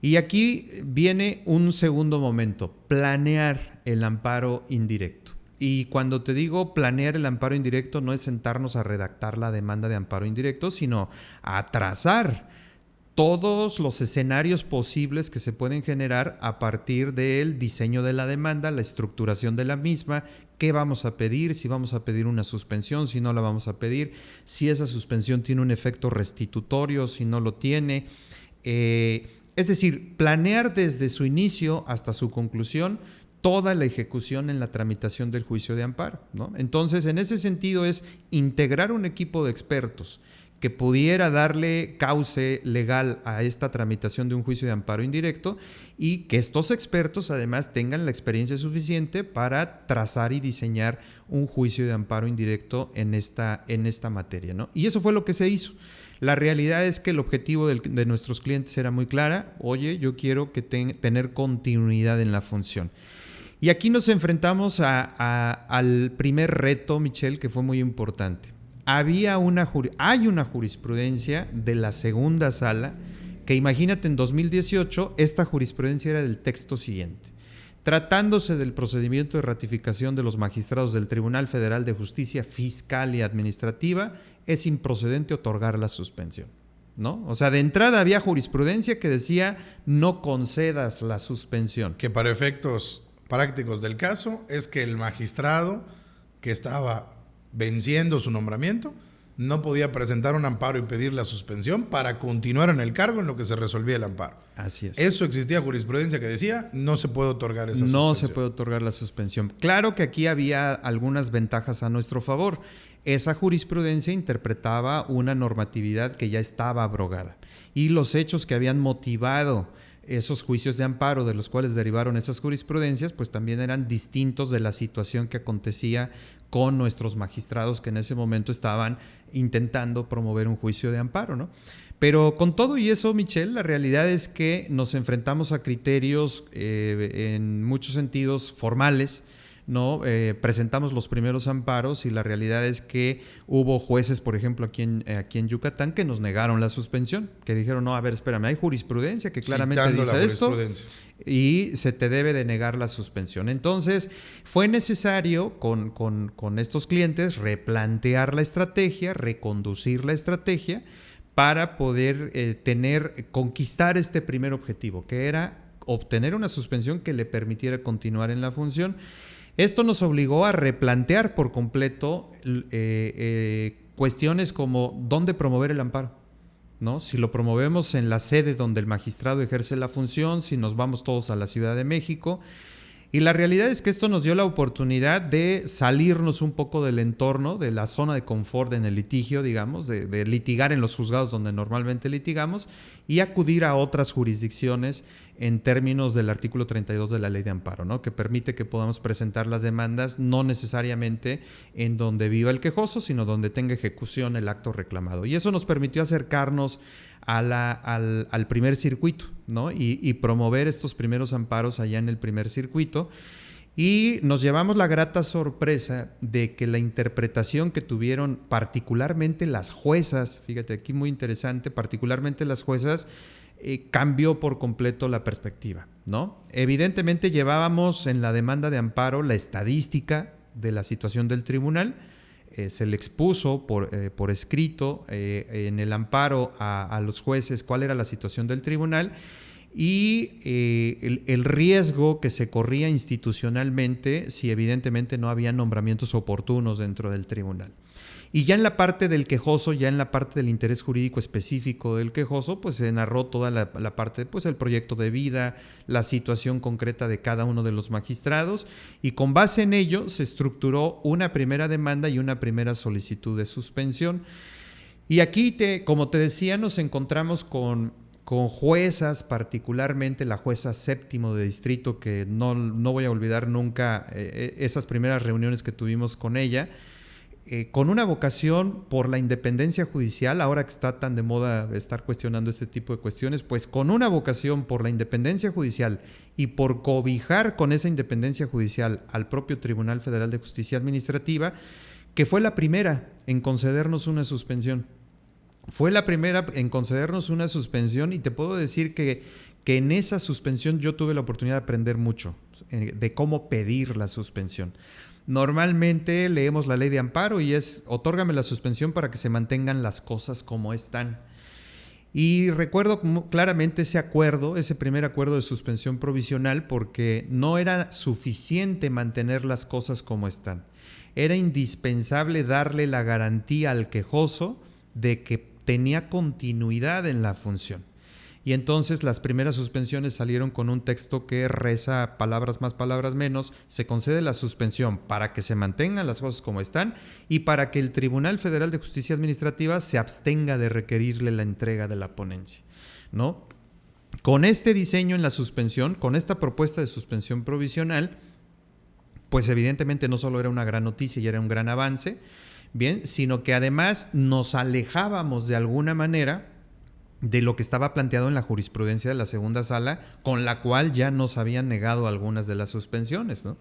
Y aquí viene un segundo momento: planear el amparo indirecto. Y cuando te digo planear el amparo indirecto, no es sentarnos a redactar la demanda de amparo indirecto, sino a trazar todos los escenarios posibles que se pueden generar a partir del diseño de la demanda, la estructuración de la misma, qué vamos a pedir, si vamos a pedir una suspensión, si no la vamos a pedir, si esa suspensión tiene un efecto restitutorio, si no lo tiene. Es decir, planear desde su inicio hasta su conclusión toda la ejecución en la tramitación del juicio de amparo, ¿no? Entonces, en ese sentido es integrar un equipo de expertos que pudiera darle cauce legal a esta tramitación de un juicio de amparo indirecto, y que estos expertos además tengan la experiencia suficiente para trazar y diseñar un juicio de amparo indirecto en esta materia, ¿no? Y eso fue lo que se hizo. La realidad es que el objetivo de nuestros clientes era muy clara: oye, yo quiero que tener continuidad en la función. Y aquí nos enfrentamos al primer reto, Michelle, que fue muy importante. Hay una jurisprudencia de la segunda sala que, imagínate, en 2018 esta jurisprudencia era del texto siguiente: Tratándose del procedimiento de ratificación de los magistrados del Tribunal Federal de Justicia Fiscal y Administrativa, es improcedente otorgar la suspensión, ¿no? O sea, de entrada había jurisprudencia que decía no concedas la suspensión. Que para efectos prácticos del caso es que el magistrado que estaba venciendo su nombramiento no podía presentar un amparo y pedir la suspensión para continuar en el cargo en lo que se resolvía el amparo. Así es. Eso existía jurisprudencia que decía no se puede otorgar esa suspensión. No se puede otorgar la suspensión. Claro que aquí había algunas ventajas a nuestro favor. Esa jurisprudencia interpretaba una normatividad que ya estaba abrogada y los hechos que habían motivado esos juicios de amparo de los cuales derivaron esas jurisprudencias, pues también eran distintos de la situación que acontecía con nuestros magistrados que en ese momento estaban intentando promover un juicio de amparo, ¿no? Pero con todo y eso, Michelle, la realidad es que nos enfrentamos a criterios en muchos sentidos formales, ¿no? Presentamos los primeros amparos y la realidad es que hubo jueces, por ejemplo, aquí en Yucatán, que nos negaron la suspensión, que dijeron, no, a ver, espérame, hay jurisprudencia que claramente dice esto y se te debe de negar la suspensión. Entonces, fue necesario con estos clientes replantear la estrategia, reconducir la estrategia para poder conquistar este primer objetivo, que era obtener una suspensión que le permitiera continuar en la función. Esto nos obligó a replantear por completo cuestiones como dónde promover el amparo, ¿no? Si lo promovemos en la sede donde el magistrado ejerce la función, si nos vamos todos a la Ciudad de México. Y la realidad es que esto nos dio la oportunidad de salirnos un poco del entorno, de la zona de confort en el litigio, digamos, de litigar en los juzgados donde normalmente litigamos y acudir a otras jurisdicciones en términos del artículo 32 de la Ley de Amparo, ¿no? Que permite que podamos presentar las demandas no necesariamente en donde viva el quejoso, sino donde tenga ejecución el acto reclamado. Y eso nos permitió acercarnos al primer circuito, ¿no? Y promover estos primeros amparos allá en el primer circuito. Y nos llevamos la grata sorpresa de que la interpretación que tuvieron particularmente las juezas, fíjate aquí muy interesante, particularmente las juezas, cambió por completo la perspectiva, ¿no? Evidentemente llevábamos en la demanda de amparo la estadística de la situación del tribunal, se le expuso por escrito en el amparo a los jueces cuál era la situación del tribunal y el riesgo que se corría institucionalmente si evidentemente no había nombramientos oportunos dentro del tribunal. Y ya en la parte del quejoso, ya en la parte del interés jurídico específico del quejoso, pues se narró toda la parte, pues el proyecto de vida, la situación concreta de cada uno de los magistrados y con base en ello se estructuró una primera demanda y una primera solicitud de suspensión. Y aquí, como te decía, nos encontramos con juezas, particularmente la jueza séptimo de distrito, que no voy a olvidar nunca esas primeras reuniones que tuvimos con ella, con una vocación por la independencia judicial, ahora que está tan de moda estar cuestionando este tipo de cuestiones, pues con una vocación por la independencia judicial y por cobijar con esa independencia judicial al propio Tribunal Federal de Justicia Administrativa, que fue la primera en concedernos una suspensión. Fue la primera en concedernos una suspensión y te puedo decir que en esa suspensión yo tuve la oportunidad de aprender mucho de cómo pedir la suspensión. Normalmente leemos la ley de amparo y es otórgame la suspensión para que se mantengan las cosas como están. Y recuerdo claramente ese primer acuerdo de suspensión provisional porque no era suficiente mantener las cosas como están. Era indispensable darle la garantía al quejoso de que tenía continuidad en la función. Y entonces las primeras suspensiones salieron con un texto que reza palabras más, palabras menos, se concede la suspensión para que se mantengan las cosas como están y para que el Tribunal Federal de Justicia Administrativa se abstenga de requerirle la entrega de la ponencia, ¿no? Con este diseño en la suspensión, con esta propuesta de suspensión provisional, pues evidentemente no solo era una gran noticia y era un gran avance, bien, sino que además nos alejábamos de alguna manera de lo que estaba planteado en la jurisprudencia de la segunda sala, con la cual ya nos habían negado algunas de las suspensiones, ¿no?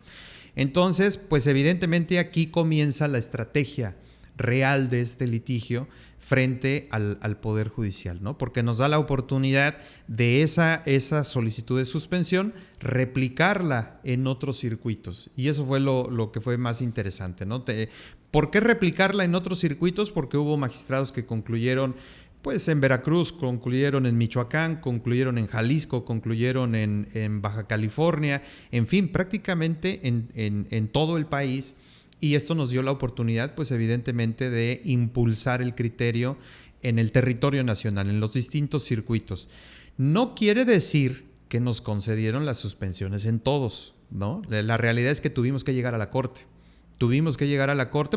Entonces, pues evidentemente aquí comienza la estrategia real de este litigio frente al Poder Judicial, ¿no? Porque nos da la oportunidad de esa solicitud de suspensión replicarla en otros circuitos. Y eso fue lo que fue más interesante, ¿no? ¿Por qué replicarla en otros circuitos? Porque hubo magistrados que concluyeron pues en Veracruz, concluyeron en Michoacán, concluyeron en Jalisco, concluyeron en Baja California, en fin, prácticamente en todo el país. Y esto nos dio la oportunidad, pues evidentemente, de impulsar el criterio en el territorio nacional, en los distintos circuitos. No quiere decir que nos concedieron las suspensiones en todos, ¿no? La realidad es que tuvimos que llegar a la Corte.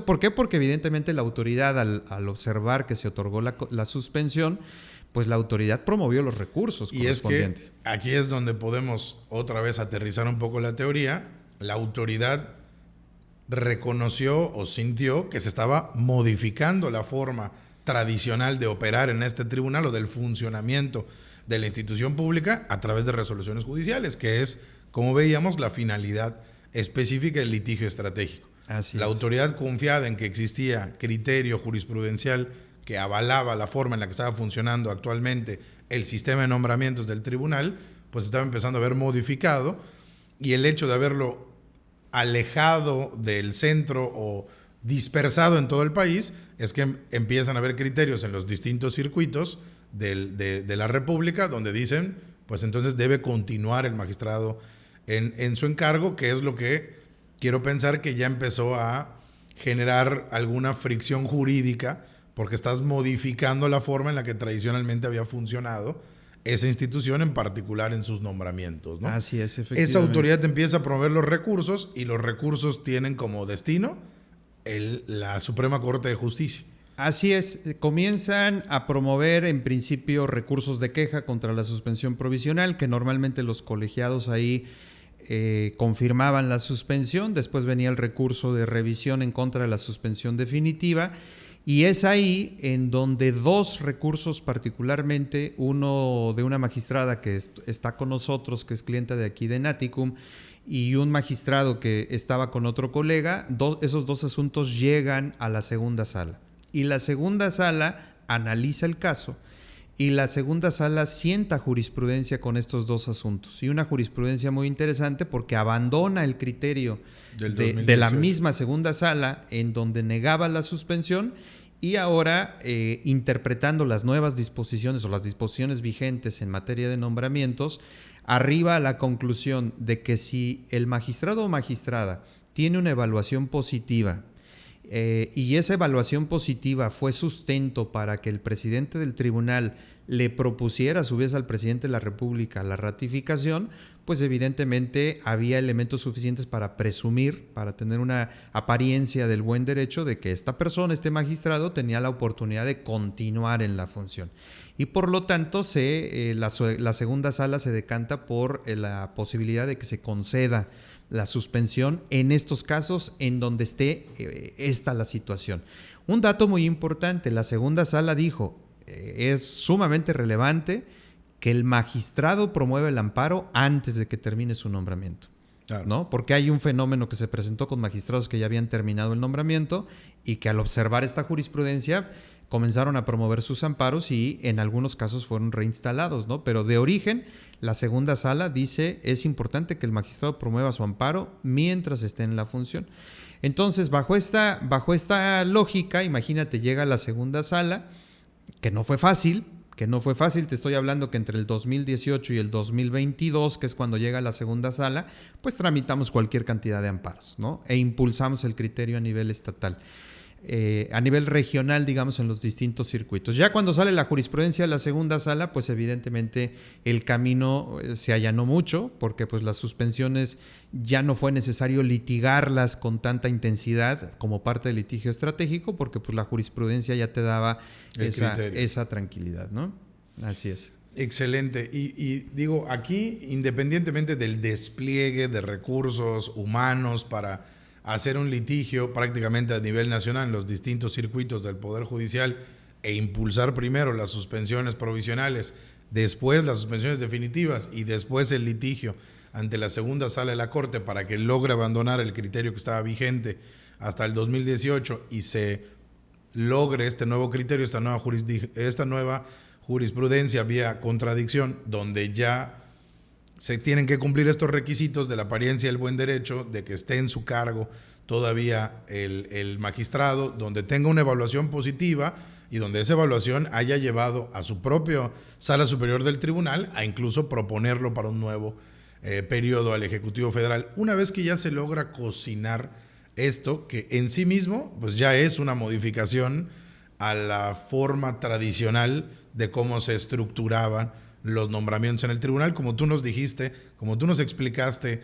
¿Por qué? Porque evidentemente la autoridad, al observar que se otorgó la suspensión, pues la autoridad promovió los recursos correspondientes. Y es que aquí es donde podemos otra vez aterrizar un poco la teoría. La autoridad reconoció o sintió que se estaba modificando la forma tradicional de operar en este tribunal o del funcionamiento de la institución pública a través de resoluciones judiciales, que es, como veíamos, la finalidad específica del litigio estratégico. La autoridad, confiada en que existía criterio jurisprudencial que avalaba la forma en la que estaba funcionando actualmente el sistema de nombramientos del tribunal, pues estaba empezando a ver modificado, y el hecho de haberlo alejado del centro o dispersado en todo el país es que empiezan a haber criterios en los distintos circuitos de la República donde dicen, pues entonces debe continuar el magistrado en su encargo, que es lo que quiero pensar que ya empezó a generar alguna fricción jurídica, porque estás modificando la forma en la que tradicionalmente había funcionado esa institución, en particular en sus nombramientos, ¿no? Así es, efectivamente. Esa autoridad empieza a promover los recursos, y los recursos tienen como destino la Suprema Corte de Justicia. Así es, comienzan a promover en principio recursos de queja contra la suspensión provisional, que normalmente los colegiados ahí confirmaban la suspensión. Después venía el recurso de revisión en contra de la suspensión definitiva. Y es ahí en donde dos recursos particularmente, uno de una magistrada que está con nosotros, que es clienta de aquí de Naticum, y un magistrado que estaba con otro colega, esos dos asuntos llegan a la segunda sala. Y la segunda sala analiza el caso, y la segunda sala sienta jurisprudencia con estos dos asuntos. Y una jurisprudencia muy interesante, porque abandona el criterio de la misma segunda sala en donde negaba la suspensión, y ahora interpretando las nuevas disposiciones o las disposiciones vigentes en materia de nombramientos, arriba a la conclusión de que si el magistrado o magistrada tiene una evaluación positiva, y esa evaluación positiva fue sustento para que el presidente del tribunal le propusiera a su vez al presidente de la República la ratificación, pues evidentemente había elementos suficientes para presumir, para tener una apariencia del buen derecho de que esta persona, este magistrado, tenía la oportunidad de continuar en la función. Y por lo tanto la segunda sala se decanta por la posibilidad de que se conceda la suspensión en estos casos en donde esté la situación. Un dato muy importante, la segunda sala dijo, es sumamente relevante que el magistrado promueva el amparo antes de que termine su nombramiento. Claro. ¿No? Porque hay un fenómeno que se presentó con magistrados que ya habían terminado el nombramiento y que al observar esta jurisprudencia comenzaron a promover sus amparos y en algunos casos fueron reinstalados, ¿no? Pero de origen, la segunda sala dice es importante que el magistrado promueva su amparo mientras esté en la función. Entonces, bajo esta lógica, imagínate, llega la segunda sala, que no fue fácil, te estoy hablando que entre el 2018 y el 2022, que es cuando llega la segunda sala, pues tramitamos cualquier cantidad de amparos, ¿no? E impulsamos el criterio a nivel estatal. A nivel regional, digamos, en los distintos circuitos. Ya cuando sale la jurisprudencia de la segunda sala, pues evidentemente el camino se allanó mucho, porque pues las suspensiones ya no fue necesario litigarlas con tanta intensidad como parte del litigio estratégico, porque pues la jurisprudencia ya te daba esa tranquilidad, ¿no? Así es. Excelente. Y digo, aquí, independientemente del despliegue de recursos humanos para hacer un litigio prácticamente a nivel nacional en los distintos circuitos del Poder Judicial e impulsar primero las suspensiones provisionales, después las suspensiones definitivas y después el litigio ante la segunda sala de la Corte para que logre abandonar el criterio que estaba vigente hasta el 2018 y se logre este nuevo criterio, esta nueva jurisprudencia vía contradicción, donde ya se tienen que cumplir estos requisitos de la apariencia y el buen derecho, de que esté en su cargo todavía el magistrado, donde tenga una evaluación positiva y donde esa evaluación haya llevado a su propia sala superior del tribunal a incluso proponerlo para un nuevo periodo al Ejecutivo Federal. Una vez que ya se logra cocinar esto, que en sí mismo pues ya es una modificación a la forma tradicional de cómo se estructuraban los nombramientos en el tribunal, como tú nos dijiste, como tú nos explicaste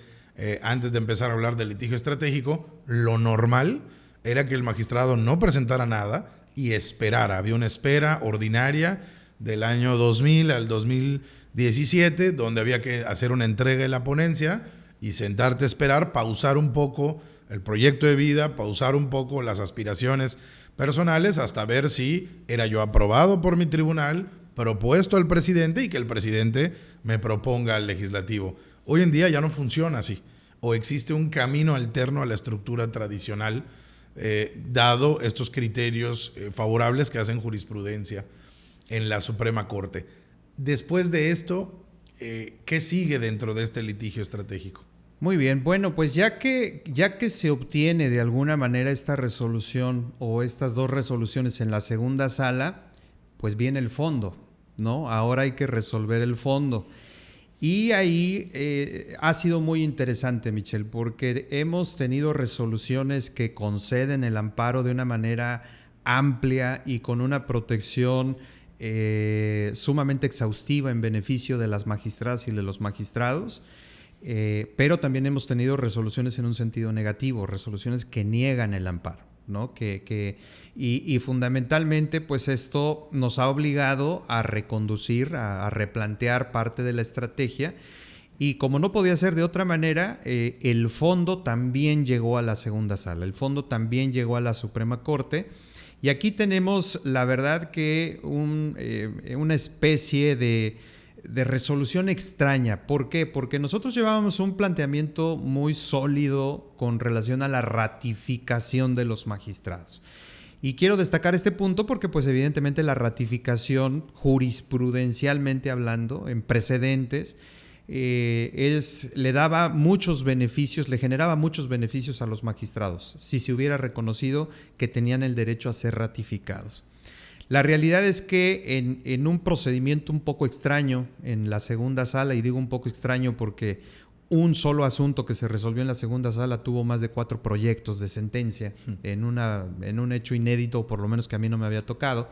antes de empezar a hablar del litigio estratégico, lo normal era que el magistrado no presentara nada y esperara. Había una espera ordinaria del año 2000 al 2017, donde había que hacer una entrega en la ponencia y sentarte a esperar, pausar un poco el proyecto de vida, pausar un poco las aspiraciones personales hasta ver si era yo aprobado por mi tribunal, propuesto al presidente y que el presidente me proponga al legislativo. Hoy en día ya no funciona así, o existe un camino alterno a la estructura tradicional, dado estos criterios favorables que hacen jurisprudencia en la Suprema Corte. Después de esto, ¿qué sigue dentro de este litigio estratégico? Muy bien, bueno, pues ya que se obtiene de alguna manera esta resolución o estas dos resoluciones en la segunda sala, pues viene el fondo, ¿no? Ahora hay que resolver el fondo. Y ahí ha sido muy interesante, Michelle, porque hemos tenido resoluciones que conceden el amparo de una manera amplia y con una protección sumamente exhaustiva en beneficio de las magistradas y de los magistrados. Pero también hemos tenido resoluciones en un sentido negativo, resoluciones que niegan el amparo, ¿no? Y fundamentalmente, pues esto nos ha obligado a reconducir, a replantear parte de la estrategia. Y como no podía ser de otra manera, el fondo también llegó a la segunda sala, el fondo también llegó a la Suprema Corte. Y aquí tenemos, la verdad, que una especie de resolución extraña. ¿Por qué? Porque nosotros llevábamos un planteamiento muy sólido con relación a la ratificación de los magistrados. Y quiero destacar este punto porque pues evidentemente la ratificación, jurisprudencialmente hablando, en precedentes, le daba muchos beneficios, le generaba muchos beneficios a los magistrados si se hubiera reconocido que tenían el derecho a ser ratificados. La realidad es que en un procedimiento un poco extraño en la segunda sala, y digo un poco extraño porque un solo asunto que se resolvió en la segunda sala tuvo más de 4 proyectos de sentencia en un hecho inédito, por lo menos que a mí no me había tocado.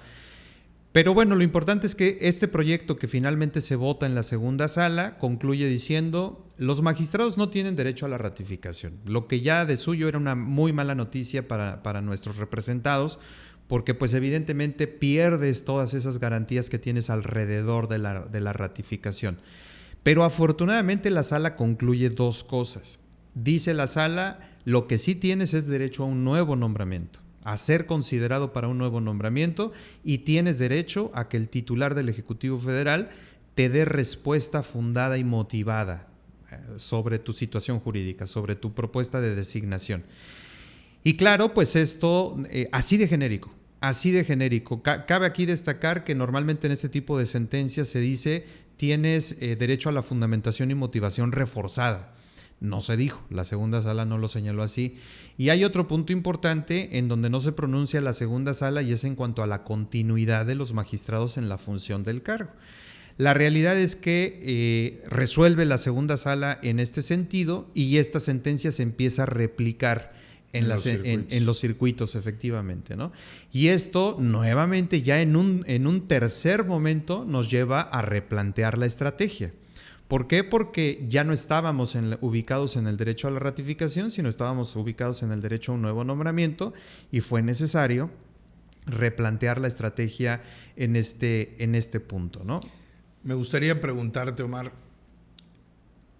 Pero bueno, lo importante es que este proyecto que finalmente se vota en la segunda sala concluye diciendo: los magistrados no tienen derecho a la ratificación, lo que ya de suyo era una muy mala noticia para nuestros representados, porque pues evidentemente pierdes todas esas garantías que tienes alrededor de la ratificación. Pero afortunadamente la sala concluye 2 cosas. Dice la sala: lo que sí tienes es derecho a un nuevo nombramiento, a ser considerado para un nuevo nombramiento, y tienes derecho a que el titular del Ejecutivo Federal te dé respuesta fundada y motivada sobre tu situación jurídica, sobre tu propuesta de designación. Y claro, pues esto así de genérico. Cabe aquí destacar que normalmente en este tipo de sentencias se dice: tienes derecho a la fundamentación y motivación reforzada. No se dijo, la segunda sala no lo señaló así. Y hay otro punto importante en donde no se pronuncia la segunda sala, y es en cuanto a la continuidad de los magistrados en la función del cargo. La realidad es que resuelve la segunda sala en este sentido, y esta sentencia se empieza a replicar en los circuitos, efectivamente, ¿no? Y esto nuevamente ya en un tercer momento nos lleva a replantear la estrategia. ¿Por qué? Porque ya no estábamos ubicados en el derecho a la ratificación, sino estábamos ubicados en el derecho a un nuevo nombramiento, y fue necesario replantear la estrategia en este punto, ¿no? Me gustaría preguntarte, Omar,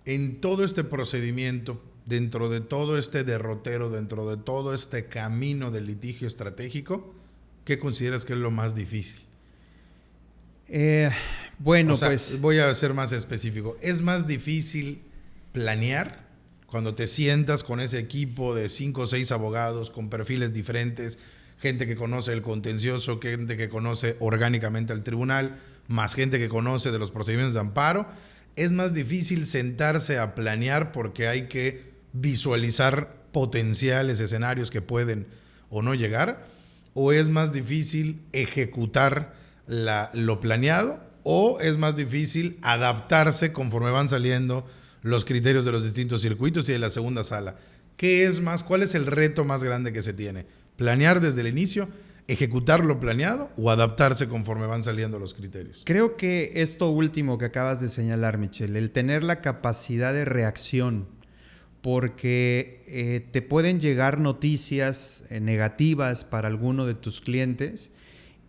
en todo este procedimiento, dentro de todo este derrotero, dentro de todo este camino del litigio estratégico, ¿qué consideras que es lo más difícil? Bueno, pues voy a ser más específico. ¿Es más difícil planear cuando te sientas con ese equipo de 5 o 6 abogados con perfiles diferentes, gente que conoce el contencioso, gente que conoce orgánicamente al tribunal, más gente que conoce de los procedimientos de amparo. Es más difícil sentarse a planear porque hay que visualizar potenciales escenarios que pueden o no llegar, o es más difícil ejecutar lo planeado, o es más difícil adaptarse conforme van saliendo los criterios de los distintos circuitos y de la segunda sala. ¿Qué es más? ¿Cuál es el reto más grande que se tiene? ¿Planear desde el inicio, ejecutar lo planeado o adaptarse conforme van saliendo los criterios? Creo que esto último que acabas de señalar, Michelle, el tener la capacidad de reacción, porque te pueden llegar noticias negativas para alguno de tus clientes,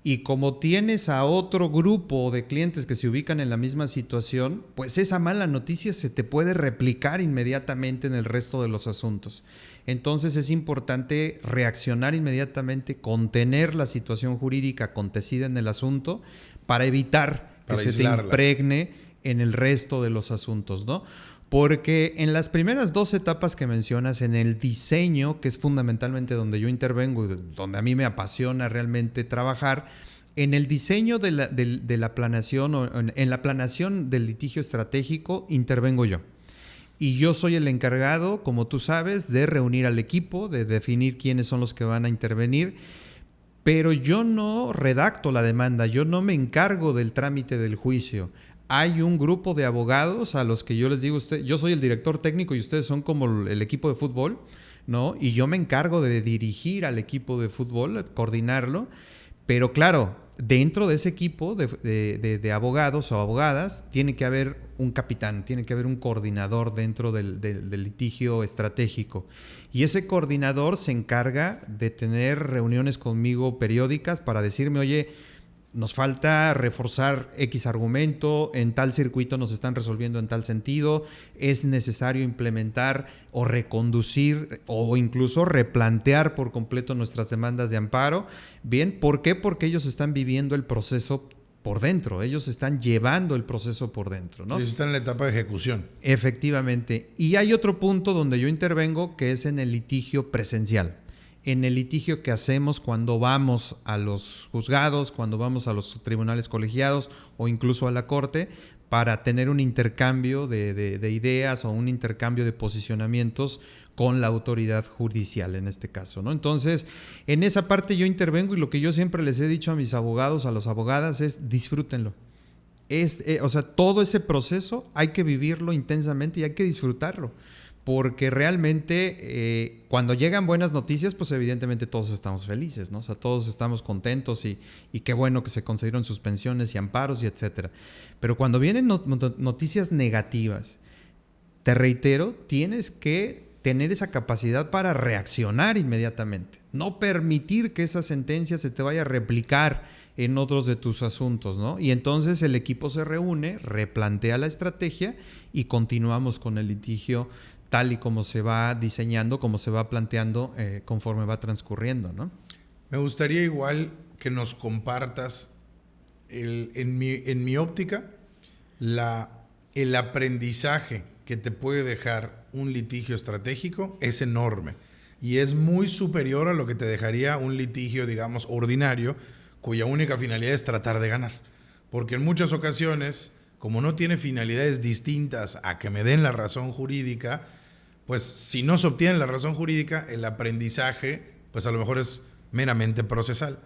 y como tienes a otro grupo de clientes que se ubican en la misma situación, pues esa mala noticia se te puede replicar inmediatamente en el resto de los asuntos. Entonces es importante reaccionar inmediatamente, contener la situación jurídica acontecida en el asunto para evitar que se te impregne en el resto de los asuntos, ¿no? Porque en las primeras 2 etapas que mencionas, en el diseño, que es fundamentalmente donde yo intervengo y donde a mí me apasiona realmente trabajar, en el diseño de la planeación o en la planeación del litigio estratégico intervengo yo. Y yo soy el encargado, como tú sabes, de reunir al equipo, de definir quiénes son los que van a intervenir, pero yo no redacto la demanda, yo no me encargo del trámite del juicio. Hay un grupo de abogados a los que yo les digo, yo soy el director técnico y ustedes son como el equipo de fútbol, ¿no? Y yo me encargo de dirigir al equipo de fútbol, coordinarlo. Pero claro, dentro de ese equipo de abogados o abogadas tiene que haber un capitán, tiene que haber un coordinador dentro del litigio estratégico. Y ese coordinador se encarga de tener reuniones conmigo periódicas para decirme, oye, nos falta reforzar X argumento, en tal circuito nos están resolviendo en tal sentido, es necesario implementar o reconducir o incluso replantear por completo nuestras demandas de amparo. Bien, ¿por qué? Porque ellos están viviendo el proceso por dentro, ellos están llevando el proceso por dentro, ¿no? Ellos están en la etapa de ejecución. Efectivamente. Y hay otro punto donde yo intervengo que es en el litigio presencial. En el litigio que hacemos cuando vamos a los juzgados, cuando vamos a los tribunales colegiados o incluso a la corte para tener un intercambio de ideas o un intercambio de posicionamientos con la autoridad judicial en este caso, ¿no? Entonces, en esa parte yo intervengo y lo que yo siempre les he dicho a mis abogados, a las abogadas es disfrútenlo. O sea, todo ese proceso hay que vivirlo intensamente y hay que disfrutarlo. Porque realmente cuando llegan buenas noticias, pues evidentemente todos estamos felices, ¿no? O sea, todos estamos contentos y qué bueno que se concedieron suspensiones y amparos y etcétera. Pero cuando vienen noticias negativas, te reitero, tienes que tener esa capacidad para reaccionar inmediatamente. No permitir que esa sentencia se te vaya a replicar en otros de tus asuntos, ¿no? Y entonces el equipo se reúne, replantea la estrategia y continuamos con el litigio tal y como se va diseñando, como se va planteando conforme va transcurriendo, ¿no? Me gustaría igual que nos compartas, en mi óptica, el aprendizaje que te puede dejar un litigio estratégico es enorme y es muy superior a lo que te dejaría un litigio, digamos, ordinario, cuya única finalidad es tratar de ganar. Porque en muchas ocasiones, como no tiene finalidades distintas a que me den la razón jurídica, pues si no se obtiene la razón jurídica, el aprendizaje, pues a lo mejor es meramente procesal.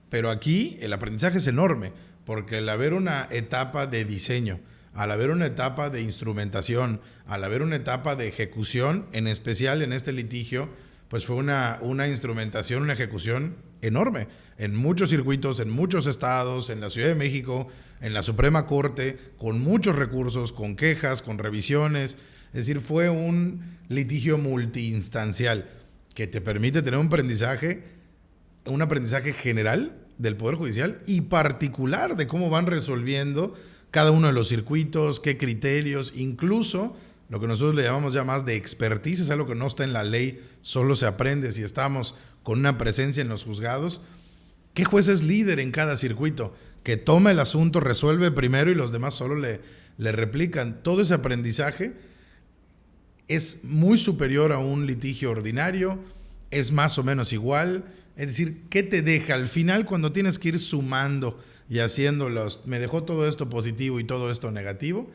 Pero aquí el aprendizaje es enorme, porque al haber una etapa de diseño, al haber una etapa de instrumentación, al haber una etapa de ejecución, en especial en este litigio, pues fue una instrumentación, una ejecución enorme. En muchos circuitos, en muchos estados, en la Ciudad de México, en la Suprema Corte, con muchos recursos, con quejas, con revisiones. Es decir, fue un litigio multiinstancial que te permite tener un aprendizaje general del Poder Judicial y particular de cómo van resolviendo cada uno de los circuitos, qué criterios, incluso lo que nosotros le llamamos ya más de expertise, es algo que no está en la ley, solo se aprende si estamos con una presencia en los juzgados. ¿Qué juez es líder en cada circuito? Que toma el asunto, resuelve primero y los demás solo le replican. Todo ese aprendizaje es muy superior a un litigio ordinario, es más o menos igual. Es decir, ¿qué te deja al final cuando tienes que ir sumando y haciéndolos? Me dejó todo esto positivo y todo esto negativo.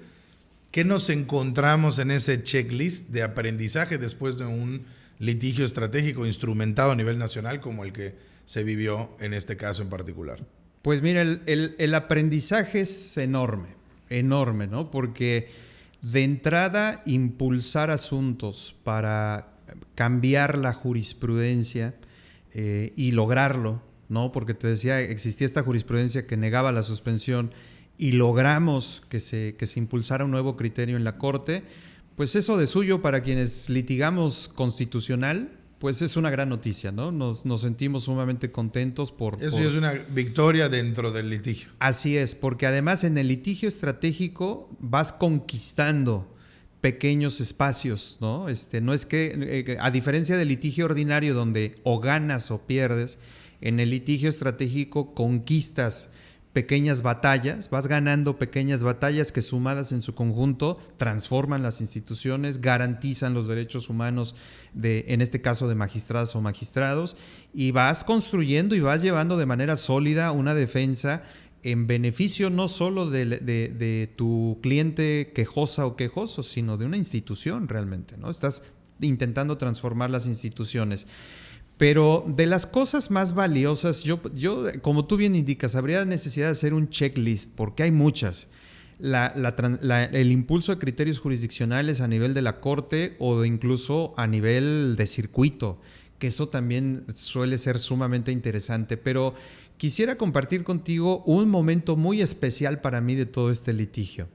¿Qué nos encontramos en ese checklist de aprendizaje después de un litigio estratégico instrumentado a nivel nacional como el que se vivió en este caso en particular? Pues mira, el aprendizaje es enorme, enorme, ¿no? Porque de entrada impulsar asuntos para cambiar la jurisprudencia y lograrlo, ¿no? Porque te decía, existía esta jurisprudencia que negaba la suspensión y logramos que se impulsara un nuevo criterio en la Corte, pues eso de suyo para quienes litigamos constitucional, pues es una gran noticia, ¿no? Nos sentimos sumamente contentos Eso es una victoria dentro del litigio. Así es, porque además en el litigio estratégico vas conquistando pequeños espacios, ¿no? No es que, a diferencia del litigio ordinario donde o ganas o pierdes, en el litigio estratégico conquistas pequeñas batallas, vas ganando pequeñas batallas que sumadas en su conjunto transforman las instituciones, garantizan los derechos humanos en este caso de magistradas o magistrados, y vas construyendo y vas llevando de manera sólida una defensa en beneficio no solo de tu cliente quejosa o quejoso, sino de una institución realmente, ¿no? Estás intentando transformar las instituciones. Pero de las cosas más valiosas, yo como tú bien indicas, habría necesidad de hacer un checklist, porque hay muchas. El impulso de criterios jurisdiccionales a nivel de la Corte o incluso a nivel de circuito, que eso también suele ser sumamente interesante. Pero quisiera compartir contigo un momento muy especial para mí de todo este litigio.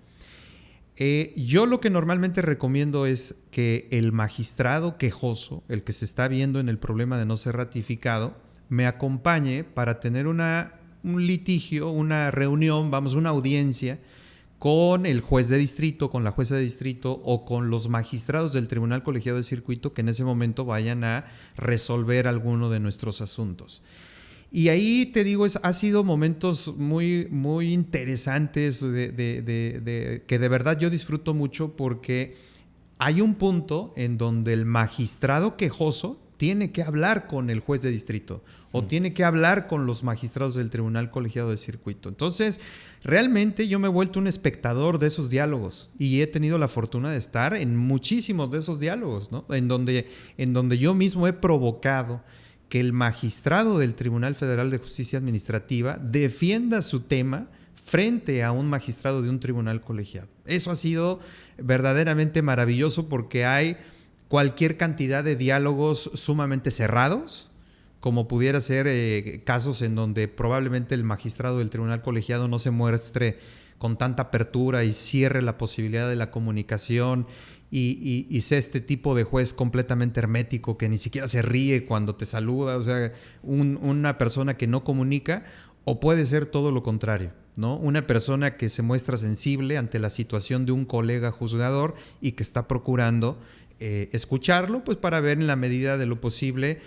Yo lo que normalmente recomiendo es que el magistrado quejoso, el que se está viendo en el problema de no ser ratificado, me acompañe para tener un litigio, una reunión, una audiencia con el juez de distrito, con la jueza de distrito o con los magistrados del Tribunal Colegiado de Circuito que en ese momento vayan a resolver alguno de nuestros asuntos. Y ahí te digo, ha sido momentos muy, muy interesantes que de verdad yo disfruto mucho, porque hay un punto en donde el magistrado quejoso tiene que hablar con el juez de distrito o tiene que hablar con los magistrados del Tribunal Colegiado de Circuito. Entonces, realmente yo me he vuelto un espectador de esos diálogos y he tenido la fortuna de estar en muchísimos de esos diálogos, ¿no? En donde yo mismo he provocado que el magistrado del Tribunal Federal de Justicia Administrativa defienda su tema frente a un magistrado de un tribunal colegiado. Eso ha sido verdaderamente maravilloso, porque hay cualquier cantidad de diálogos sumamente cerrados, como pudiera ser casos en donde probablemente el magistrado del tribunal colegiado no se muestre con tanta apertura y cierre la posibilidad de la comunicación y sea este tipo de juez completamente hermético que ni siquiera se ríe cuando te saluda, o sea, una persona que no comunica, o puede ser todo lo contrario, ¿no? Una persona que se muestra sensible ante la situación de un colega juzgador y que está procurando escucharlo, pues para ver en la medida de lo posible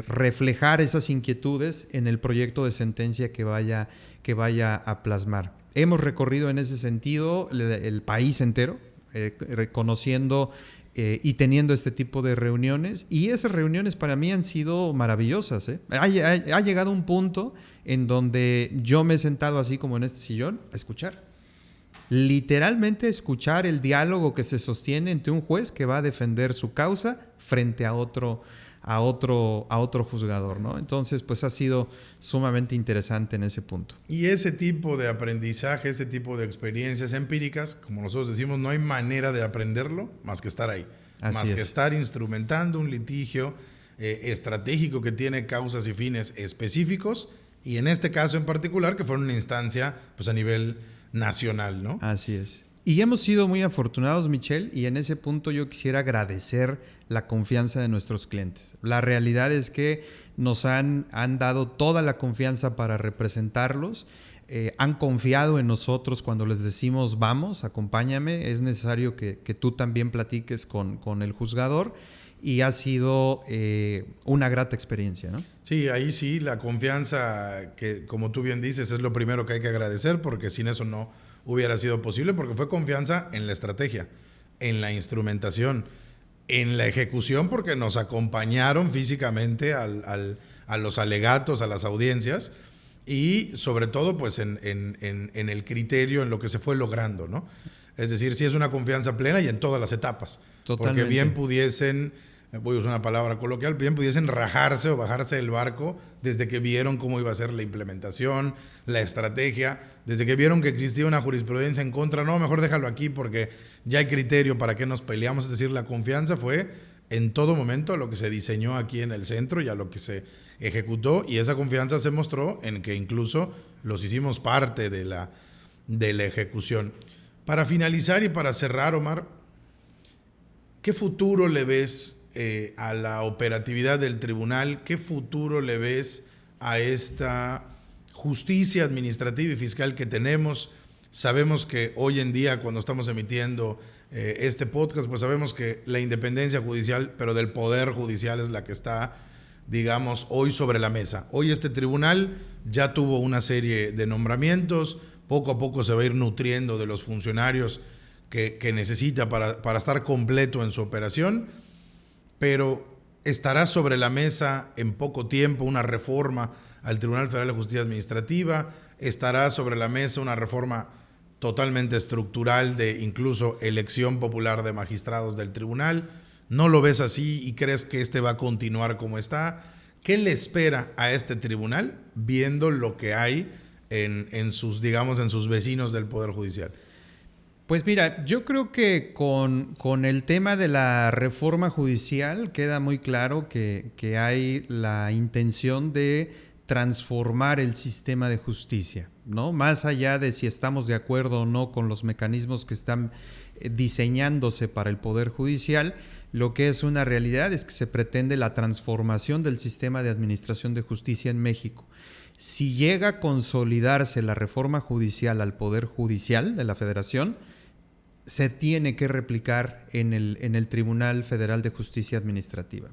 reflejar esas inquietudes en el proyecto de sentencia que vaya a plasmar. Hemos recorrido en ese sentido el país entero, reconociendo y teniendo este tipo de reuniones, y esas reuniones para mí han sido maravillosas. Ha llegado un punto en donde yo me he sentado así como en este sillón a escuchar. Literalmente escuchar el diálogo que se sostiene entre un juez que va a defender su causa frente a otro juzgador, ¿no? Entonces, pues ha sido sumamente interesante en ese punto. Y ese tipo de aprendizaje, ese tipo de experiencias empíricas, como nosotros decimos, no hay manera de aprenderlo más que estar ahí. Que estar instrumentando un litigio estratégico que tiene causas y fines específicos, y en este caso en particular, que fue una instancia pues a nivel nacional, ¿no? Así es. Y hemos sido muy afortunados, Michelle, y en ese punto yo quisiera agradecer la confianza de nuestros clientes. La realidad es que nos han dado toda la confianza para representarlos, han confiado en nosotros cuando les decimos vamos, acompáñame, es necesario que tú también platiques con el juzgador, y ha sido una grata experiencia, ¿no? Sí, ahí sí, la confianza que, como tú bien dices, es lo primero que hay que agradecer, porque sin eso no hubiera sido posible, porque fue confianza en la estrategia, en la instrumentación, en la ejecución porque nos acompañaron físicamente a los alegatos, a las audiencias y sobre todo pues en el criterio, en lo que se fue logrando, ¿no? Es decir, sí es una confianza plena y en todas las etapas. Totalmente. Porque bien pudiesen, voy a usar una palabra coloquial, bien pudiesen rajarse o bajarse del barco desde que vieron cómo iba a ser la implementación, la estrategia, desde que vieron que existía una jurisprudencia en contra, no, mejor déjalo aquí porque ya hay criterio para qué nos peleamos. Es decir, la confianza fue en todo momento a lo que se diseñó aquí en el centro y a lo que se ejecutó, y esa confianza se mostró en que incluso los hicimos parte de la ejecución. Para finalizar y para cerrar, Omar, ¿qué futuro le ves a la operatividad del tribunal? ¿Qué futuro le ves a esta justicia administrativa y fiscal que tenemos? Sabemos que hoy en día, cuando estamos emitiendo este podcast, pues sabemos que la independencia judicial, pero del poder judicial, es la que está, digamos, hoy sobre la mesa. Hoy este tribunal ya tuvo una serie de nombramientos, poco a poco se va a ir nutriendo de los funcionarios que necesita para estar completo en su operación, pero estará sobre la mesa en poco tiempo una reforma al Tribunal Federal de Justicia Administrativa, estará sobre la mesa una reforma totalmente estructural de incluso elección popular de magistrados del tribunal. ¿No lo ves así y crees que este va a continuar como está? ¿Qué le espera a este tribunal viendo lo que hay en sus, digamos, en sus vecinos del Poder Judicial? Pues mira, yo creo que con el tema de la reforma judicial queda muy claro que hay la intención de transformar el sistema de justicia, ¿no? Más allá de si estamos de acuerdo o no con los mecanismos que están diseñándose para el Poder Judicial, lo que es una realidad es que se pretende la transformación del sistema de administración de justicia en México. Si llega a consolidarse la reforma judicial al Poder Judicial de la Federación, se tiene que replicar en el Tribunal Federal de Justicia Administrativa.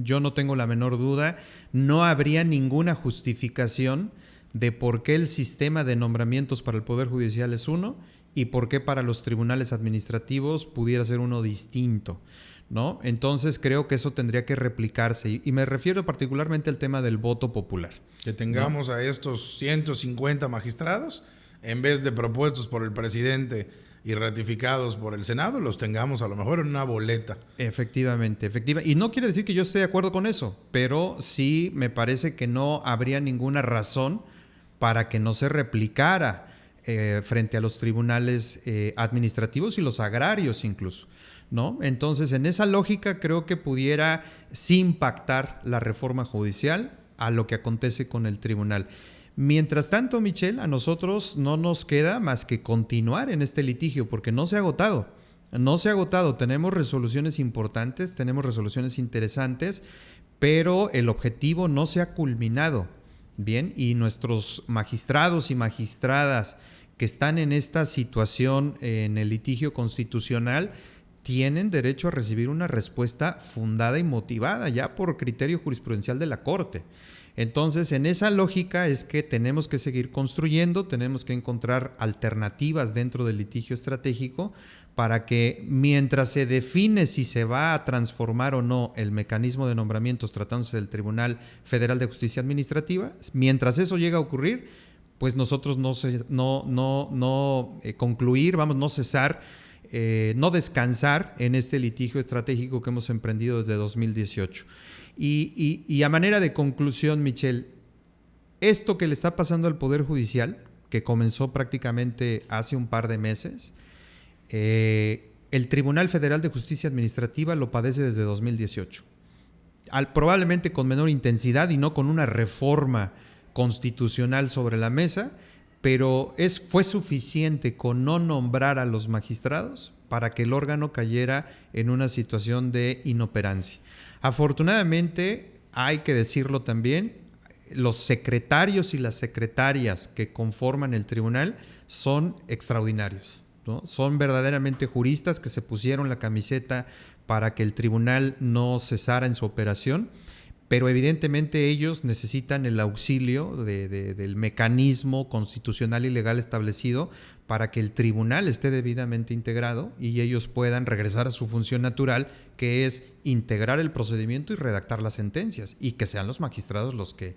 Yo no tengo la menor duda, no habría ninguna justificación de por qué el sistema de nombramientos para el Poder Judicial es uno y por qué para los tribunales administrativos pudiera ser uno distinto, ¿no? Entonces creo que eso tendría que replicarse y me refiero particularmente al tema del voto popular. Que tengamos, ¿no?, a estos 150 magistrados, en vez de propuestos por el presidente y ratificados por el Senado, los tengamos a lo mejor en una boleta. Efectivamente. Y no quiere decir que yo esté de acuerdo con eso, pero sí me parece que no habría ninguna razón para que no se replicara frente a los tribunales administrativos y los agrarios incluso, ¿no? Entonces, en esa lógica creo que pudiera sí impactar la reforma judicial a lo que acontece con el tribunal. Mientras tanto, Michelle, a nosotros no nos queda más que continuar en este litigio porque no se ha agotado. No se ha agotado. Tenemos resoluciones importantes, tenemos resoluciones interesantes, pero el objetivo no se ha culminado. Bien, y nuestros magistrados y magistradas que están en esta situación en el litigio constitucional tienen derecho a recibir una respuesta fundada y motivada ya por criterio jurisprudencial de la Corte. Entonces, en esa lógica es que tenemos que seguir construyendo, tenemos que encontrar alternativas dentro del litigio estratégico para que mientras se define si se va a transformar o no el mecanismo de nombramientos tratándose del Tribunal Federal de Justicia Administrativa, mientras eso llega a ocurrir, pues nosotros no cesar, no descansar en este litigio estratégico que hemos emprendido desde 2018. Y a manera de conclusión, Michelle, esto que le está pasando al Poder Judicial, que comenzó prácticamente hace un par de meses, el Tribunal Federal de Justicia Administrativa lo padece desde 2018. Probablemente con menor intensidad y no con una reforma constitucional sobre la mesa, pero fue suficiente con no nombrar a los magistrados para que el órgano cayera en una situación de inoperancia. Afortunadamente, hay que decirlo también, los secretarios y las secretarias que conforman el tribunal son extraordinarios, ¿no? Son verdaderamente juristas que se pusieron la camiseta para que el tribunal no cesara en su operación, pero evidentemente ellos necesitan el auxilio del mecanismo constitucional y legal establecido para que el tribunal esté debidamente integrado y ellos puedan regresar a su función natural, que es integrar el procedimiento y redactar las sentencias, y que sean los magistrados los que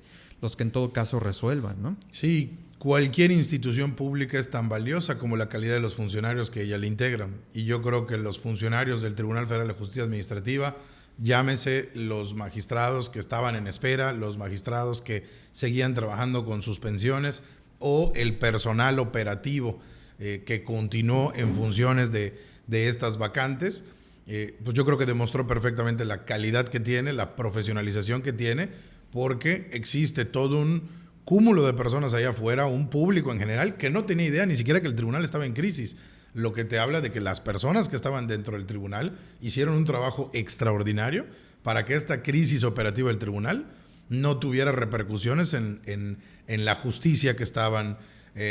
en todo caso resuelvan, ¿no? Sí, cualquier institución pública es tan valiosa como la calidad de los funcionarios que ella le integran. Y yo creo que los funcionarios del Tribunal Federal de Justicia Administrativa, llámese los magistrados que estaban en espera, los magistrados que seguían trabajando con suspensiones o el personal operativo que continuó en funciones de estas vacantes, pues yo creo que demostró perfectamente la calidad que tiene, la profesionalización que tiene, porque existe todo un cúmulo de personas allá afuera, un público en general, que no tenía idea ni siquiera que el tribunal estaba en crisis. Lo que te habla de que las personas que estaban dentro del tribunal hicieron un trabajo extraordinario para que esta crisis operativa del tribunal no tuviera repercusiones en la justicia que estaban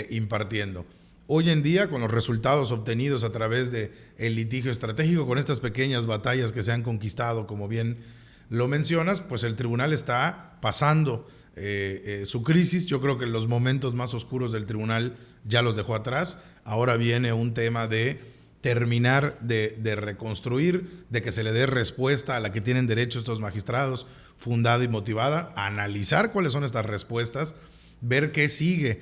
impartiendo. Hoy en día, con los resultados obtenidos a través del litigio estratégico, con estas pequeñas batallas que se han conquistado, como bien lo mencionas, pues el tribunal está pasando su crisis. Yo creo que los momentos más oscuros del tribunal ya los dejó atrás. Ahora viene un tema de terminar de reconstruir, de que se le dé respuesta a la que tienen derecho estos magistrados, fundada y motivada, analizar cuáles son estas respuestas, ver qué sigue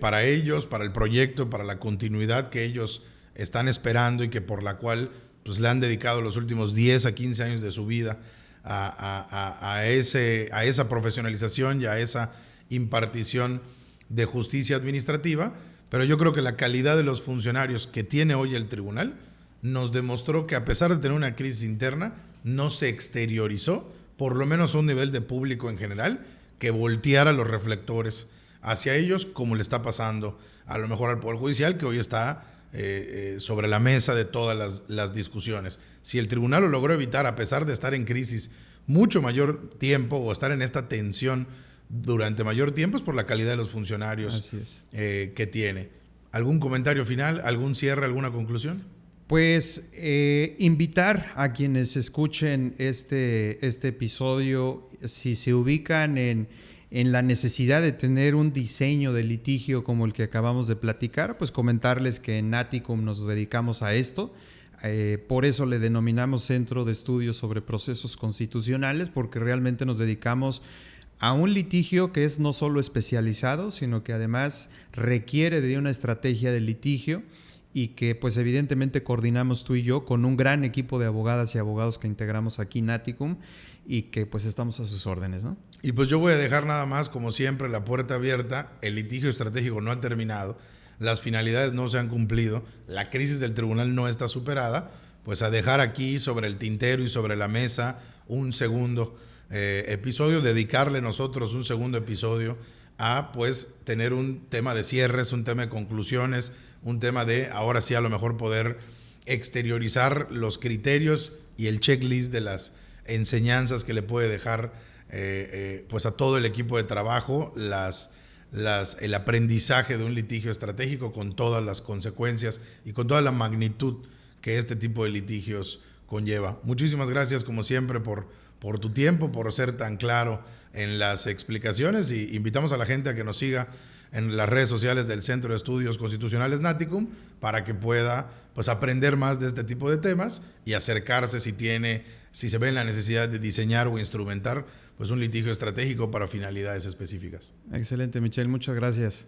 para ellos, para el proyecto, para la continuidad que ellos están esperando y que por la cual pues, le han dedicado los últimos 10 a 15 años de su vida a esa profesionalización y a esa impartición de justicia administrativa. Pero yo creo que la calidad de los funcionarios que tiene hoy el tribunal nos demostró que, a pesar de tener una crisis interna, no se exteriorizó, por lo menos a un nivel de público en general, que volteara los reflectores hacia ellos, como le está pasando a lo mejor al Poder Judicial, que hoy está sobre la mesa de todas las discusiones. Si el tribunal lo logró evitar, a pesar de estar en crisis mucho mayor tiempo o estar en esta tensión durante mayor tiempo, es por la calidad de los funcionarios que tiene. ¿Algún comentario final, algún cierre, alguna conclusión? Pues invitar a quienes escuchen este episodio, si se ubican en la necesidad de tener un diseño de litigio como el que acabamos de platicar, pues comentarles que en Naticum nos dedicamos a esto. Por eso le denominamos Centro de Estudios sobre Procesos Constitucionales, porque realmente nos dedicamos a un litigio que es no solo especializado, sino que además requiere de una estrategia de litigio, y que pues evidentemente coordinamos tú y yo con un gran equipo de abogadas y abogados que integramos aquí Naticum, y que pues estamos a sus órdenes, ¿no? Y pues yo voy a dejar nada más, como siempre, la puerta abierta. El litigio estratégico no ha terminado, las finalidades no se han cumplido, la crisis del tribunal no está superada, pues a dejar aquí sobre el tintero y sobre la mesa un segundo episodio, dedicarle nosotros un segundo episodio a pues tener un tema de cierres, un tema de conclusiones, un tema de ahora sí a lo mejor poder exteriorizar los criterios y el checklist de las enseñanzas que le puede dejar pues a todo el equipo de trabajo el aprendizaje de un litigio estratégico, con todas las consecuencias y con toda la magnitud que este tipo de litigios conlleva. Muchísimas gracias como siempre por tu tiempo, por ser tan claro en las explicaciones, y invitamos a la gente a que nos siga en las redes sociales del Centro de Estudios Constitucionales Naticum para que pueda pues aprender más de este tipo de temas y acercarse si se ve en la necesidad de diseñar o instrumentar pues un litigio estratégico para finalidades específicas. Excelente, Michelle, muchas gracias.